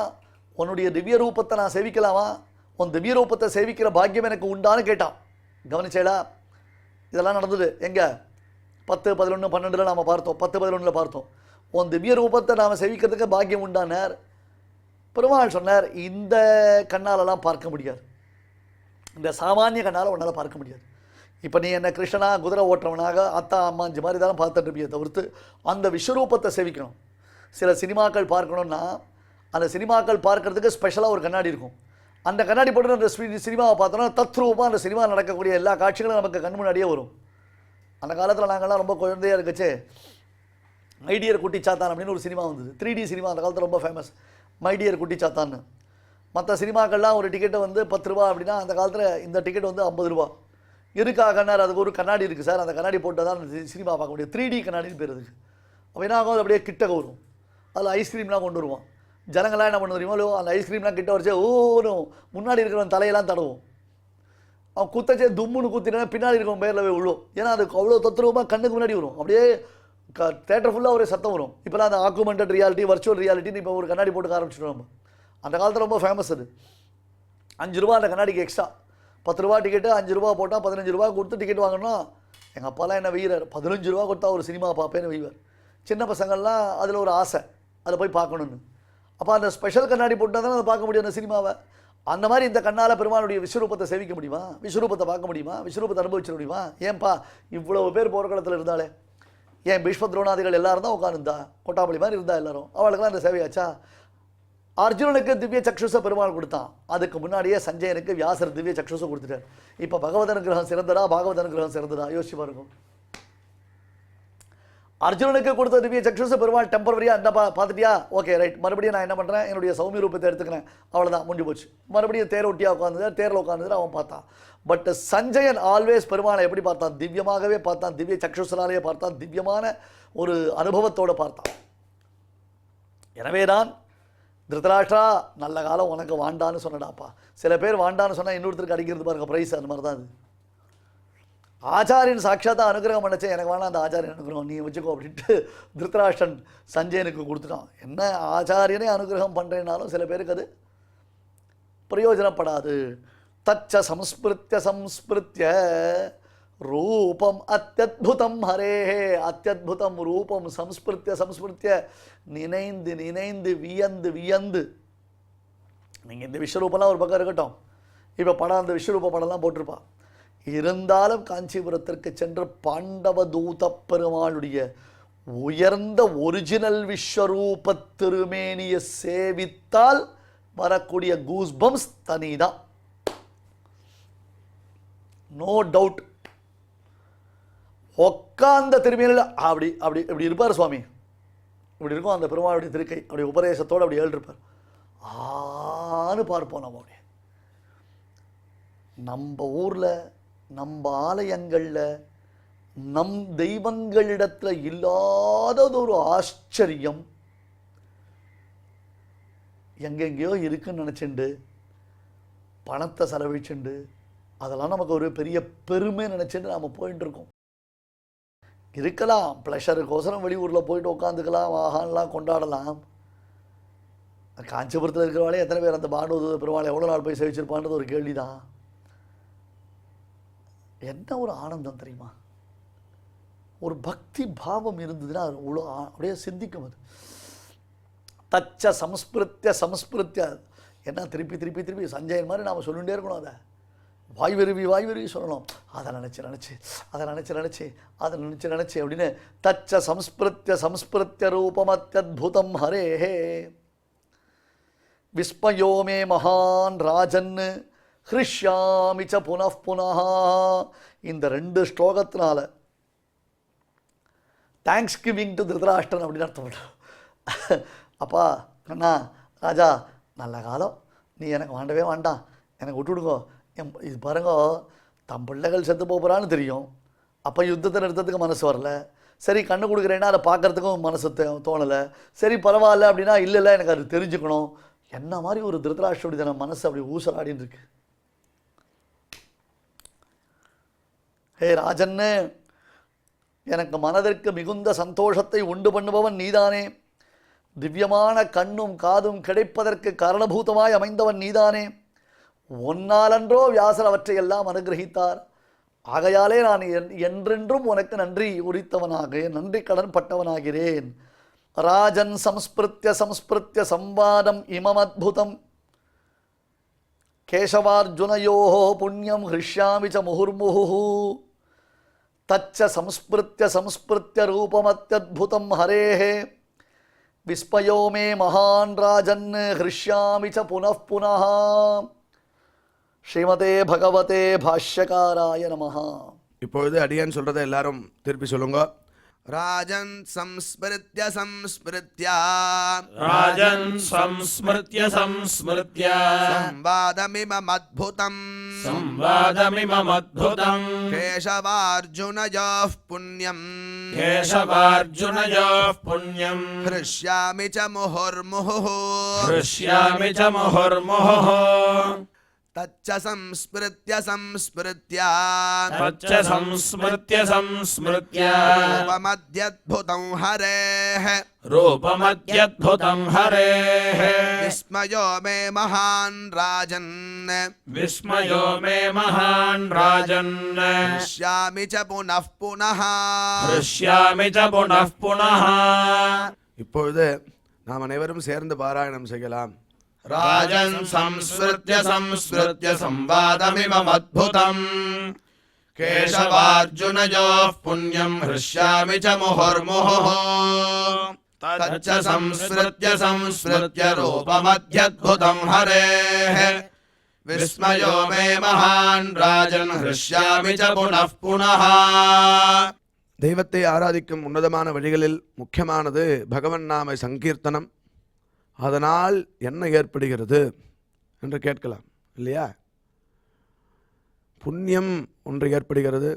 உன்னுடைய திவ்ய ரூபத்தை நான் சேவிக்கலாமா, உன் திவ்ய ரூபத்தை சேவிக்கிற பாக்கியம் எனக்கு உண்டான்னு கேட்டான். கவனிச்சேடா, இதெல்லாம் நடந்தது எங்கே 10, 11, 12 நாம் பார்த்தோம், 10, 11 பார்த்தோம். உன் திவ்ய ரூபத்தை நாம் சேவிக்கிறதுக்கு பாக்கியம் உண்டானார். பெருமாள் சொன்னார், இந்த கண்ணாலெல்லாம் பார்க்க முடியாது, இந்த சாமானிய கண்ணால் உன்னால் பார்க்க முடியாது. இப்போ நீ என்ன கிருஷ்ணனா குதிரை ஓட்டுறவனாக அத்தா அம்மாஞ்சி மாதிரி தான் பார்த்துட்டு இருப்பியே தவிர்த்து அந்த விஸ்வரூபத்தை சேவிக்கணும். சில சினிமாக்கள் பார்க்கணுன்னா அந்த சினிமாக்கள் பார்க்கறதுக்கு ஸ்பெஷலாக ஒரு கண்ணாடி இருக்கும். அந்த கண்ணாடி போட்டு அந்த சினிமாவை பார்த்தோன்னா தத்ரூபமாக அந்த சினிமா நடக்கக்கூடிய எல்லா காட்சிகளும் நமக்கு கண் முன்னாடியே வரும். அந்த காலத்தில் நாங்கள்லாம் ரொம்ப குழந்தையாக இருக்குச்சு, மைடியர் குட்டி சாத்தான் அப்படின்னு ஒரு சினிமா வந்தது, 3D சினிமா, அந்த காலத்தில் ரொம்ப ஃபேமஸ், மைடியர் குட்டி சாத்தான்னு. மற்ற சினிமாக்கள்லாம் ஒரு டிக்கெட்டை வந்து 10 ரூபா அப்படின்னா அந்த காலத்தில் இந்த டிக்கெட் வந்து 50 ரூபா. இருக்காகன்னார், அதுக்கு ஒரு கண்ணாடி இருக்குது சார், அந்த கண்ணாடி போட்டு தான் அந்த சினிமா பார்க்க முடியும், 3D கண்ணாடின்னு பேர் அதுக்கு. அப்போ என்ன ஆகும், அது அப்படியே கிட்ட வரும், அதில் ஐஸ்கிரீம்லாம் கொண்டு வருவான். ஜனங்களாம் என்ன பண்ண தெரியுமோ, அந்த ஐஸ்கிரீம்லாம் கிட்ட வச்சே ஓடும், முன்னாடி இருக்கிறவன் தலையெல்லாம் தடவும், அவன் குத்தச்சே தும்முன்னு குத்தினா பின்னாடி இருக்கவன் பேரில் போய் விழும். ஏன்னா அதுக்கு அவ்வளோ தத்துரூபமாக கண்ணுக்கு முன்னாடி வரும், அப்படியே தேட்டர் ஃபுல்லாக ஒரே சத்தம் வரும். இப்போலாம் அந்த ஆக்குமெண்டட் ரியாலிட்டி, வர்ச்சுவல் ரியாலிட்டின்னு இப்போ ஒரு கண்ணாடி போட்டு ஆரம்பிச்சிடும் நம்ம. அந்த காலத்தில் ரொம்ப ஃபேமஸ் அது. 5 ரூபா அந்த கண்ணாடிக்கு எக்ஸ்ட்ரா, 10 ரூபா டிக்கெட்டு, 5 ரூபா போட்டால் 15 ரூபா கொடுத்து டிக்கெட் வாங்கணும்னா எங்கள் அப்பாலாம் என்ன வெய்கிறார், 15 ரூபா கொடுத்தா ஒரு சினிமா பார்ப்பேன்னு வெய்வார். சின்ன பசங்கள்லாம் அதில் ஒரு ஆசை, அதை போய் பார்க்கணுன்னு. அப்போ அந்த ஸ்பெஷல் கண்ணாடி போட்டால் தானே அதை பார்க்க முடியும் அந்த சினிமாவை. அந்த மாதிரி இந்த கண்ணால் பெருமாளுடைய விஸ்வரூபத்தை சேவிக்க முடியுமா, விஸ்வரூபத்தை பார்க்க முடியுமா, விஸ்வரூபத்தை அனுபவிச்சிட முடியுமா? ஏன்பா இவ்வளவு பேர் போர்க்களத்தில் இருந்தாலே, ஏன் பீஷ்ம துரோணாதிகள் எல்லாரும் தான் உட்காந்துருந்தா, கொட்டாமலி மாதிரி இருந்தா எல்லாரும், அவளுக்கெல்லாம் இந்த சேவையாச்சா? அர்ஜுனனுக்கு திவ்ய சக்ஷுச பெருமாள் கொடுத்தான், அதுக்கு முன்னாடியே சஞ்சயனுக்கு வியாசர் திவ்ய சக்ஷுச கொடுத்துட்டார். இப்போ பகவத் அனுகிரகம் சிறந்ததா, பாகவத் அனுகிரகம் சிறந்ததா? யோசிச்சு பாருங்க. அர்ஜுனனுக்கு கொடுத்த திவ்ய சக்ஷுஷ பெருமாள் டெம்பரவரியா என்ன பார்த்துட்டியா, ஓகே ரைட், மறுபடியும் நான் என்ன பண்ணுறேன், என்னுடைய சௌமிய ரூபத்தை எடுத்துக்கிறேன், அவ்வளோதான் முடிஞ்சு போச்சு. மறுபடியும் தேர் ஒட்டியா உட்காந்து தேரில் உட்காந்து அவன் பார்த்தான். பட் சஞ்சயன் ஆல்வேஸ் பெருமாளை எப்படி பார்த்தான், திவ்யமாகவே பார்த்தான், திவ்ய சக்ஷுஷனாலேயே பார்த்தான், திவ்யமான ஒரு அனுபவத்தோடு பார்த்தான். எனவே தான் திருதராஷ்டிரா நல்ல காலம் உனக்கு வாண்டான்னு சொன்னடாப்பா. சில பேர் வாண்டான்னு சொன்னால் இன்னொருத்தருக்கு அடிக்கிறது பாருங்க ப்ரைஸ், அந்த மாதிரி தான் அது. ஆச்சாரியன் சாட்சாத்தா அனுகிரகம் பண்ணச்சே, எனக்கு வேணாம் அந்த ஆச்சாரியன் அனுகிரகம் நீ வச்சுக்கோ அப்படின்ட்டு திருதராஷ்டிரன் சஞ்சயனுக்கு கொடுத்துட்டான். என்ன ஆச்சாரியனே அனுகிரகம் பண்ணுறேன்னாலும் சில பேருக்கு அது பிரயோஜனப்படாது. தச்ச சம்ஸ்பிருத்திய சம்ஸ்பிருத்திய ரூபம் அத்தியுதம் ஹரேஹே, அத்தியுதம் ரூபம் சம்ஸ்பிருத்திய சம்ஸ்பிருத்திய நினைந்து நினைந்து வியந்து வியந்து. நீங்கள் இந்த விஸ்வரூபம்லாம் ஒரு பக்கம் இருக்கட்டும், இப்போ படம் அந்த விஸ்வரூப படம்லாம் போட்டிருப்பா. இருந்தாலும் காஞ்சிபுரத்திற்கு சென்று பாண்டவ தூத பெருமாளுடைய உயர்ந்த ஒரிஜினல் விஸ்வரூப திருமேனியை சேவித்தால் வரக்கூடிய கூஸ்பம்ஸ் தனிதான், நோ டவுட். உக்காந்த திருமேனியில் அப்படி அப்படி இப்படி இருப்பார் சுவாமி, இப்படி இருக்கும் அந்த பெருமாளுடைய திருக்கை, அப்படி உபதேசத்தோடு அப்படி எழுதிருப்பார். ஆன்னு பார்ப்போம். நம்ம அப்படியே நம்ம ஊரில் நம்ம ஆலயங்களில் நம் தெய்வங்களிடத்தில் இல்லாதது ஒரு ஆச்சரியம் எங்கெங்கேயோ இருக்குன்னு நினச்சிண்டு பணத்தை செலவழிச்சுண்டு அதெல்லாம் நமக்கு ஒரு பெரிய பெருமை நினச்சிட்டு நாம் போயிட்டு இருக்கோம். இருக்கலாம், ப்ளஷருக்கோசரம் வெளியூரில் போயிட்டு உட்காந்துக்கலாம், ஆகான்லாம் கொண்டாடலாம். காஞ்சிபுரத்தில் இருக்கிறவாளே எத்தனை பேர் அந்த பாண்டவ பெருமாளை எவ்வளோ நாள் போய் சேவிச்சிருப்பான்றது ஒரு கேள்வி தான். என்ன ஒரு ஆனந்தம் தெரியுமா, ஒரு பக்தி பாவம் இருந்ததுன்னா அது அவ்வளோ அப்படியே சிந்திக்கும். அது தச்ச சம்ஸ்பிருத்திய சம்ஸ்பிருத்திய என்ன திருப்பி திருப்பி திருப்பி சஞ்சயன் மாதிரி நாம் சொல்லிகிட்டே இருக்கணும். அதை வாய் விருவி சொல்லணும். அதை நினச்சி நினச்சி அதை நினச்சி நினச்சி அதை நினச்சி நினச்சி அப்படின்னு தச்ச சம்ஸ்பிருத்திய சம்ஸ்பிருத்திய ரூபமத்யத்புதம் ஹரேஹே விஸ்மயோ மே மகான் ராஜன் ஹ்ரிஷ்யாமிச்ச புனః புனः. இந்த 2 ஸ்லோகத்தினால தேங்க்ஸ் கிவிங் டு திருதராஷ்டிரன் அப்படின்னு அர்த்தம் பண்ணுறோம். அப்பா கண்ணா ராஜா நல்ல காலம், நீ எனக்கு வாண்டவே வேண்டாம், எனக்கு விட்டுவிடுங்கோ. இது பாருங்க, தம் பிள்ளைகள் செத்து போகிறான்னு தெரியும், அப்போ யுத்தத்தை நிறுத்தத்துக்கு மனசு வரல. சரி கண்ணு கொடுக்குறேன்னா அதை பார்க்குறதுக்கும் மனசு தோணலை. சரி பரவாயில்ல அப்படின்னா இல்லை எனக்கு அது தெரிஞ்சுக்கணும். என்ன மாதிரி ஒரு திருதராஷ்டிரனுடைய மனசு அப்படி ஊசலாடின்னு இருக்கு. ஹே ராஜன்னு, எனக்கு மனதிற்கு மிகுந்த சந்தோஷத்தை உண்டு பண்ணுபவன் நீதானே, திவ்யமான கண்ணும் காதும் கிடைப்பதற்கு காரணபூதமாய் அமைந்தவன் நீதானே. ஒன்னாலன்றோ வியாசர் அவற்றையெல்லாம் அனுகிரகித்தார். ஆகையாலே நான் என்றென்றும் உனக்கு நன்றி உரித்தவனாக நன்றி கடன் பட்டவனாகிறேன். ராஜன் சம்ஸ்பிருத்திய சம்ஸ்பிருத்திய சம்வாதம் இமம் அத்புதம் கேசவார்ஜுனயோ புண்ணியம் ஹ்ரிஷ்யாமி ச முहुर्मुहुः தச்ச சம்ஸ்பிருத்திய சம்ஸ்பிருத்திய ரூபமத்யத்புதம் ஹரேஹே விஸ்மயோ மே மகான் ராஜன் ஹ்ரிஷ்யாமி ச புனః புனः. ஸ்ரீமதே பகவதே பாஷ்யகாராய நமஹ. இப்பொழுது அடியான் சொல்றதை எல்லாரும் திருப்பி சொல்லுங்க. ராஜன் சம்ஸ்மிருத்ய சம்ஸ்மிருத்ய ராஜன் சம்ஸ்மிருத்ய சம்ஸ்மிருத்ய சம்வாதமிமம் அத்புதம் சம்வாதமிமம் அத்புதம் கேசவார்ஜுனயோः புண்ணியம் கேசவார்ஜுனயோः புண்ணியம் ஹ்ரிஷ்யாமி ச முहुर्मुहुः ஹ்ரிஷ்யாமி ச முहुर्मुहुः தச்ச சம்ஸ்மிருத்ய சம்ஸ்மிருத்ய தச்ச சம்ஸ்மிருத்ய சம்ஸ்மிருத்ய ரூபமத்யத்புதம் ஹரேஹ ரூபமத்யத்புதம் ஹரேஹ விஸ்மயோ மே மகான் ராஜன் விஸ்மயோ மே மகான் ராஜன் ஹ்ரிஷ்யாமி ச புனః புனः. ஹ்ரிஷ்யாமி ச புனః புனः. இப்பொழுது நாம் அனைவரும் சேர்ந்து பாராயணம் செய்யலாம். ராஜன் சம்ஸ்மிருத்ய சம்ஸ்மிருத்ய சம்வாதமிமம் அத்புதம் கேசவார்ஜுனயோः புண்ணியம் ஹ்ரிஷ்யாமி ச முहुर्मुहुः தச்ச சம்ஸ்மிருத்ய சம்ஸ்மிருத்ய ரூபமத்யத்புதம் ஹரேஹ விஸ்மயோ மே மகான் ராஜன் ஹ்ரிஷ்யாமி ச புனః புனः. தெய்வத்தை ஆராதிக்கும் உன்னதமான வழிகளில் முக்கியமானது பகவன் நாம சங்கீர்த்தனம். அதனால் என்ன ஏற்படுகிறது என்று கேட்கலாம் இல்லையா? புண்ணியம் ஒன்று ஏற்படுகிறது.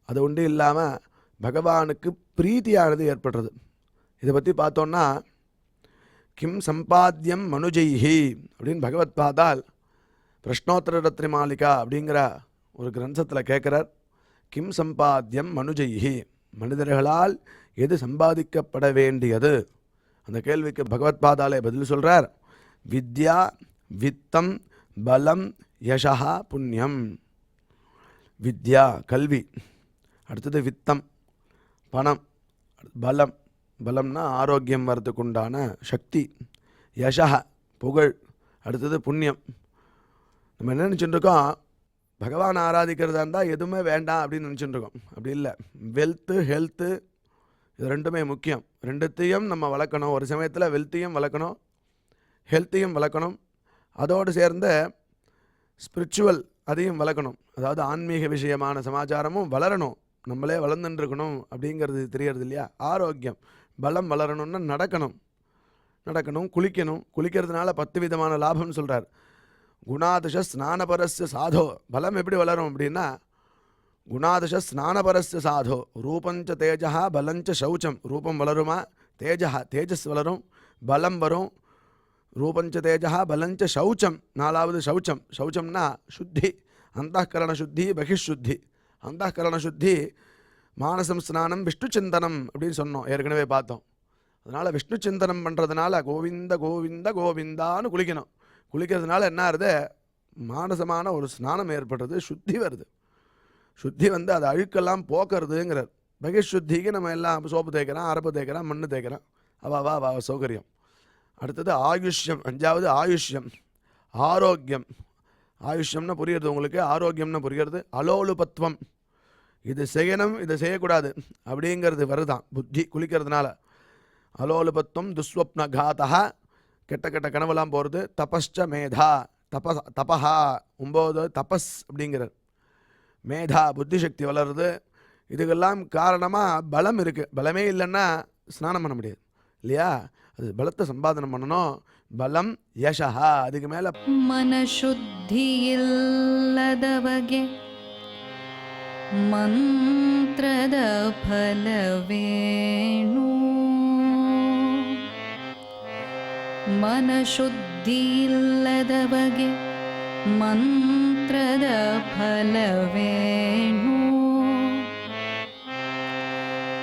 அது ஒன்று இல்லாமல் பகவானுக்கு பிரீத்தியானது ஏற்படுறது. இதை பற்றி பார்த்தோன்னா கிம் சம்பாத்தியம் மனுஜைஹி அப்படின்னு பகவத் பாதால் பிரஷ்னோத்தர ரத்ன மாளிகா அப்படிங்கிற ஒரு கிரந்தத்தில் கேட்குறார். கிம் சம்பாத்தியம் மனுஜைஹி, மனிதர்களால் எது சம்பாதிக்கப்பட வேண்டியது? அந்த கேள்விக்கு பகவத் பாதாலே பதில் சொல்கிறார். வித்யா, வித்தம், பலம், யசா, புண்ணியம். வித்யா கல்வி, அடுத்தது வித்தம் பணம், பலம் பலம்னா ஆரோக்கியம் வர்றதுக்கு உண்டான சக்தி, யசா புகழ், அடுத்தது புண்ணியம். நம்ம என்ன நினச்சிட்டுருக்கோம், பகவான் ஆராதிக்கிறதா இருந்தால் எதுவுமே வேண்டாம் அப்படின்னு நினச்சிட்டுருக்கோம். அப்படி இல்லை. வெல்த்து ஹெல்த்து இது ரெண்டுமே முக்கியம். ரெண்டுத்தையும் நம்ம வளர்க்கணும். ஒரு சமயத்தில் வெல்த்தையும் வளர்க்கணும், ஹெல்த்தையும் வளர்க்கணும். அதோடு சேர்ந்த ஸ்பிரிச்சுவல் அதையும் வளர்க்கணும். அதாவது ஆன்மீக விஷயமான சமாச்சாரமும் வளரணும். நம்மளே வளர்ந்துட்டுருக்கணும் அப்படிங்கிறது தெரியறது இல்லையா? ஆரோக்கியம், பலம் வளரணும்னா நடக்கணும், குளிக்கணும். குளிக்கிறதுனால 10 விதமான லாபம்னு சொல்கிறார். குணாதிஷ ஸ்நானபரஸ்ய சாதோ. பலம் எப்படி வளரும் அப்படின்னா குணாதிஷ ஸ்நானபரஸ்ய சாதோ ரூபஞ்ச தேஜா பலஞ்ச சௌச்சம். ரூபம் வளருமா? தேஜஸ் வளரும், பலம் வரும். ரூபஞ்ச தேஜா பலஞ்ச சௌச்சம். 4வது சௌச்சம். சௌச்சம்னா சுத்தி, அந்தःகரண சுத்தி, பகிஷுத்தி. அந்தःகரண சுத்தி மானசம் ஸ்நானம் விஷ்ணு சிந்தனம் அப்படின்னு சொன்னோம், ஏற்கனவே பார்த்தோம். அதனால் விஷ்ணு சிந்தனம் பண்ணுறதுனால கோவிந்த கோவிந்த கோவிந்தான்னு குளிக்கணும். குளிக்கிறதுனால என்ன ஆகுது? மானசமான ஒரு ஸ்நானம் ஏற்படுறது, சுத்தி வருது. சுத்தி வந்து அது அழுக்கெல்லாம் போக்குறதுங்கிறார். பகிஷுத்திக்கு நம்ம எல்லாம் சோப்பு தேய்க்கிறோம், அரப்பு தேய்க்கிறோம், மண்ணு தேய்க்கிறோம். அவா சௌகரியம். அடுத்தது ஆயுஷ்யம். 5வது ஆயுஷ்யம், ஆரோக்கியம். ஆயுஷ்யம்னு புரியுறது உங்களுக்கு, ஆரோக்கியம்னு புரியுறது. அலோலுபத்துவம், இது செய்யணும் இது செய்யக்கூடாது அப்படிங்கிறது வருதான் புத்தி குளிக்கிறதுனால. அலோலுபத்துவம் துஸ்வப்ன காதா, கெட்ட கனவுலாம் போகிறது. தபஸ்ச மேதா, தபஹா 9 தபஸ் அப்படிங்கிறார். மேதா புத்தி சக்தி வளருது. இதுக்கெல்லாம் காரணமாக பலம் இருக்குது. பலமே இல்லைன்னா ஸ்நானம் பண்ண முடியாது இல்லையா? அது பலத்தை சம்பாதனம் பண்ணணும். பலம் யசா, அதுக்கு மேலே மனசுத்தி இல்லதவಗೆ ಮಂತ್ರದ ಫಲವೇನು. ಮನಶುದ್ಧಿ ಇಲ್ಲದವಗೆ ಮಂತ್ರದ ಫಲವೇನು.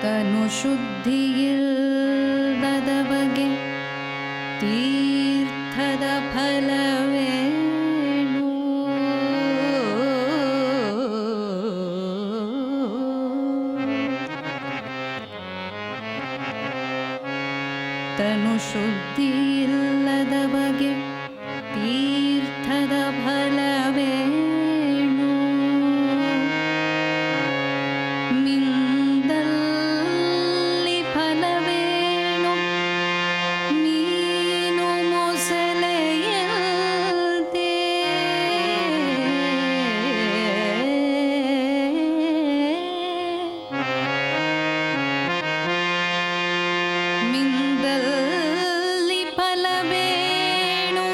ತನು ಶುದ್ಧಿ ಇಲ್ಲದವಗೆ ತೀರ್ಥದ ಫಲವೇನು. ತನು ಶುದ್ಧಿ ಇಲ್ಲದವಗೆ ತೀರ್ಥದ ಫಲವೇನು. ಮಿಂದಲ್ಲಿ ಫಲವೇನು, ಮೀನು ಮೊಸಳೆಯಂತೆ. ಮಿಂದಲ್ಲಿ ಫಲವೇನು,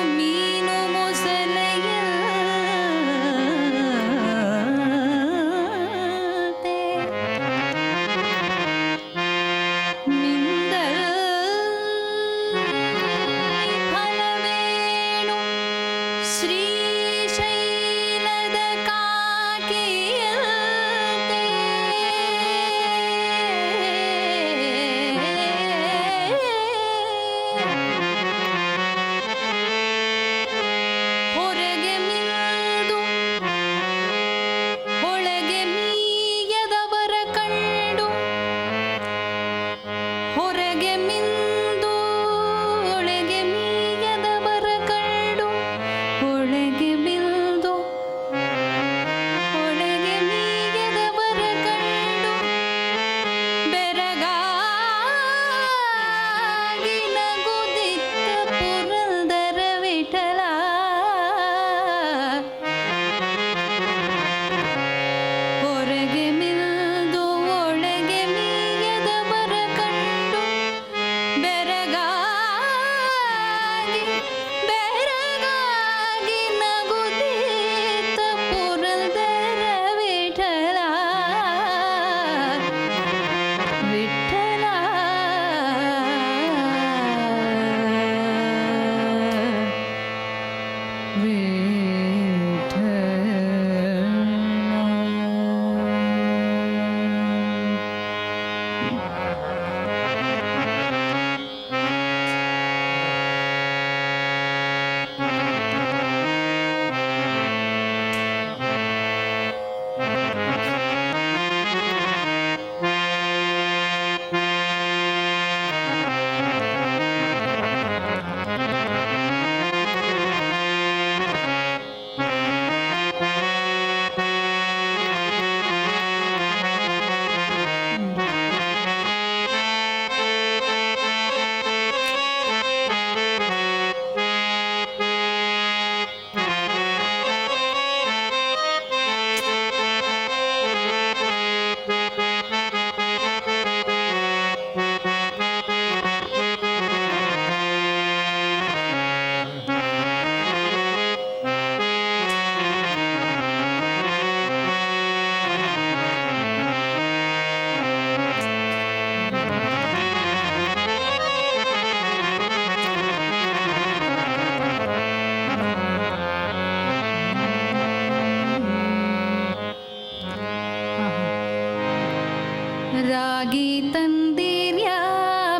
ರಾಗಿ ತಂದಿರ್ಯಾ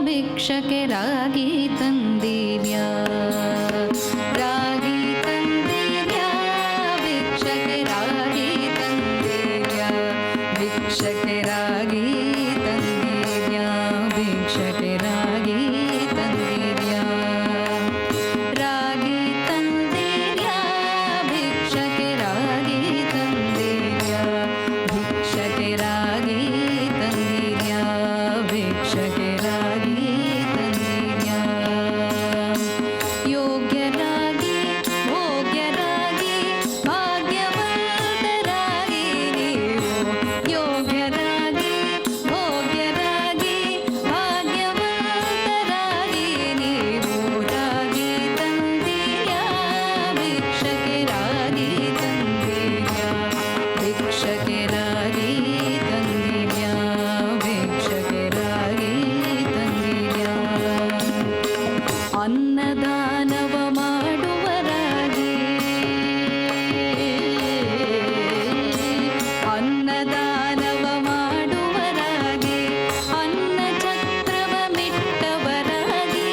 ಭಿಕ್ಷಕ್ಕೆ ರಾಗಿ ತಂದಿರ್ಯಾ ರಾಗಿ ತಂದಿರ್ಯಾ ಭಿಕ್ಷಕ್ಕೆ ರಾಗಿ ತಂದಿರ್ಯಾ ಭಿಕ್ಷಕ್ಕೆ ರಾಗಿ ತಂದಿರ್ಯಾ ಭಿಕ್ಷಕ್ಕೆ ರಾಗಿ ತಂದಿರ್ಯಾ ರಾಗಿ ತಂದಿರ್ಯಾ ಭಿಕ್ಷಕ್ಕೆ ರಾಗಿ ತಂದಿರ್ಯಾ ಭಿಕ್ಷಕ್ಕೆ ರಾಗಿ ತಂದಿರ್ಯಾ ಭಿಕ್ಷಕ್ಕೆ ರಾಗಿ ತಂದಿರ್ಯಾ ಯೋಗ್ಯರಾಗಿ ಭೋಗ್ಯರಾಗಿ ಭಾಗ್ಯವಂತರಾಗಿ ನೀವು ಯೋಗ್ಯರಾಗಿ ಭೋಗ್ಯರಾಗಿ ಭಾಗ್ಯವಂತರಾಗಿ ನೀವು ರಾಗಿ ತಂದಿರ್ಯಾ ಭಿಕ್ಷಕ್ಕೆ ರಾಗಿ ತಂದಿರ್ಯಾ ಭಿಕ್ಷಕ್ಕೆ ರಾಗಿ ತಂದಿರ್ಯಾ ಭಿಕ್ಷಕ್ಕೆ ರಾಗಿ ತಂದಿರ್ಯಾ ಅನ್ನದಾನವ ಮಾಡುವರಾಗಿ ಅನ್ನದಾನವ ಮಾಡುವರಾಗಿ ಅನ್ನ ಛತ್ರವ ಮಿಟ್ಟವರಾಗಿ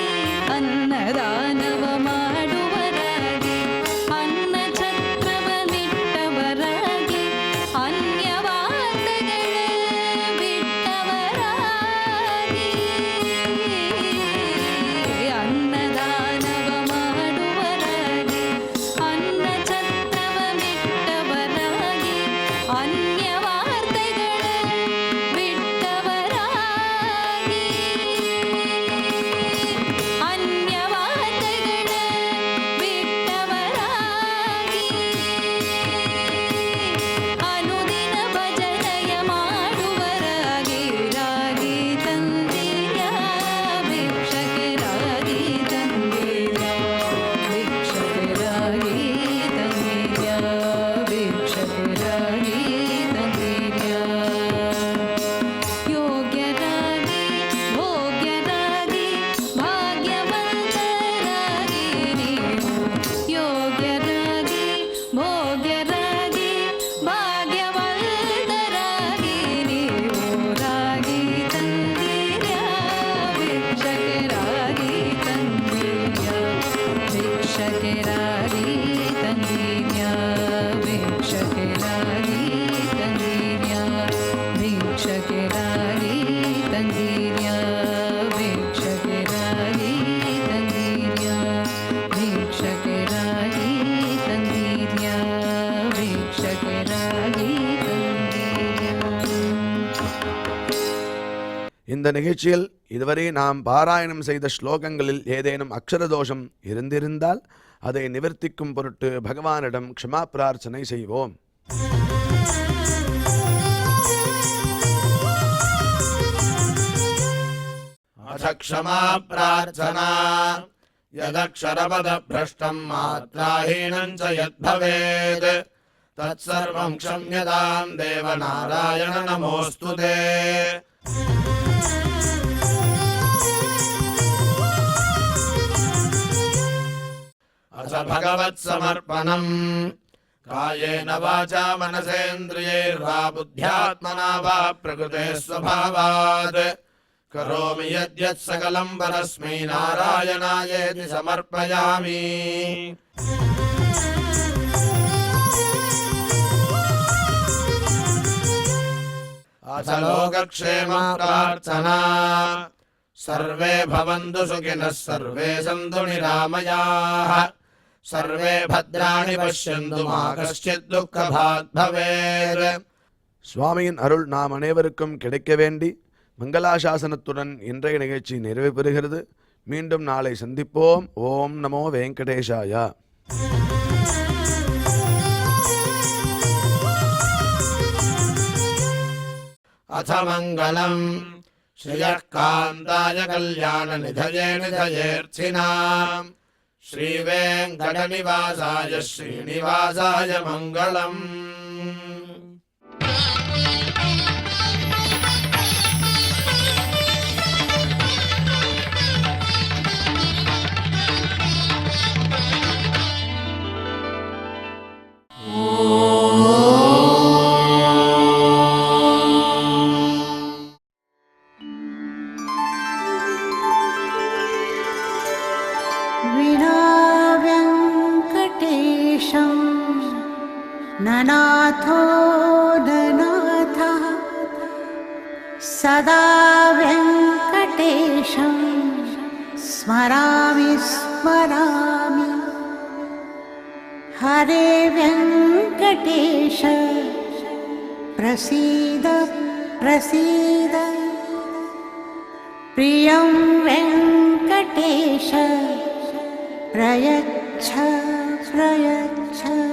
ಅನ್ನದಾನವ ಮಾಡುವರಾಗಿ ಅನ್ನ ಛತ್ರವ ಮಿಟ್ಟವರಾಗಿ ಅನ್ಯವಾದಗಳ ಬಿಟ್ಟವರಾಗಿ ಅನ್ನದಾನವ ಮಾಡುವರಾಗಿ ಅನ್ನ ಛತ್ರವ ಮಿಟ್ಟವರಾಗಿ ಅನ್ಯವಾರ್ತೆಗಳ ಬಿಟ್ಟವರಾಗಿ ಅನ್ಯವಾರ್ತೆಗಳ ಬಿಟ್ಟವರಾಗಿ ಅನುದಿನ ಭಜನೆಯ ಮಾಡುವರಾಗಿ ರಾಗಿ ತಂದಿರ್ಯಾ ಭಿಕ್ಷಕ್ಕೆ ರಾಗಿ ತಂದಿರ್ಯಾ ಭಿಕ್ಷಕ್ಕೆ ರಾಗಿ ತಂದಿರ್ಯಾ ಭಿಕ್ಷಕ್ಕೆ ರಾಗಿ ತಂದಿರ್ಯಾ ಯೋಗ್ಯರಾಗಿ ಭೋಗ್ಯರಾಗಿ ಭಾಗ್ಯವಂತರಾಗಿ ನೀವು ಯೋಗ್ಯರಾಗಿ ಭೋಗ್ಯರಾಗಿ ಭಾಗ್ಯವಂತರಾಗಿ ನೀವು ರಾಗಿ ತಂದಿರ್ಯಾ ಭಿಕ್ಷಕ್ಕೆ ರಾಗಿ ತಂದಿರ್ಯಾ ಭಿಕ್ಷಕ್ಕೆ ರಾಗಿ ತಂದಿರ್ಯಾ ಭಿಕ್ಷಕ್ಕೆ ರಾಗಿ ತಂದಿರ್ಯಾ ಭಿಕ್ಷಕ್ಕೆ ರಾಗಿ ತಂದಿರ್ಯಾ ಭಿಕ್ಷಕ್ಕೆ ರಾಗಿ ತಂದಿರ್ಯಾ ಭಿಕ್ಷಕ್ಕೆ ರಾಗಿ ತಂದಿರ್ಯಾ ಭಿಕ್ಷಕ್ಕೆ ರಾಗಿ ತಂದಿರ್ಯಾ. இந்த நிகழ்ச்சியில் இதுவரை நாம் பாராயணம் செய்த ஸ்லோகங்களில் ஏதேனும் அக்ஷர தோஷம் இருந்திருந்தால் அதை நிவர்த்திக்கும் பொருட்டு பகவானிடம் க்ஷமா பிரார்த்தனை செய்வோம். अथ क्षमा प्रार्थना यदक्षरपदभ्रष्टम् मात्राहीनम् च यद्भवेत् तत्सर्वम् क्षम्यताम् देवनारायण नमोऽस्तु ते। अथ भगवत्समर्पणम् कायेन वाचा मनसेन्द्रियैर्वा बुद्ध्यात्मना वा प्रकृते स्वभावात् करोमि यद्यत् सकलम् परस्मै नारायणायेति समर्पयामि। अथ लोकक्षेम प्रार्थना सर्वे भवन्तु सुखिनः सर्वे सन्तु निरामयाः सर्वे भद्राणि पश्यन्तु मा कश्चित् दुःखभाग् भवेत्. சுவாமியின் அருள் நாம் அனைவருக்கும் கிடைக்க வேண்டி மங்களாசாசனத்துடன் இன்றைய நிகழ்ச்சி நிறைவு பெறுகிறது. மீண்டும் நாளை சந்திப்போம். ஓம் நமோ வெங்கடேஷாய. अथ मङ्गलम् श्रियः कान्ताय कल्याणनिधये निधयेऽर्थिनाम् श्रीवेङ्कटनिवासाय श्रीनिवासाय मङ्गलम्. सदा वेङ्कटेशं स्मरामि स्मरामि हरे वेङ्कटेश प्रसीद प्रसीद प्रियं वेङ्कटेश प्रयच्छ प्रयच्छ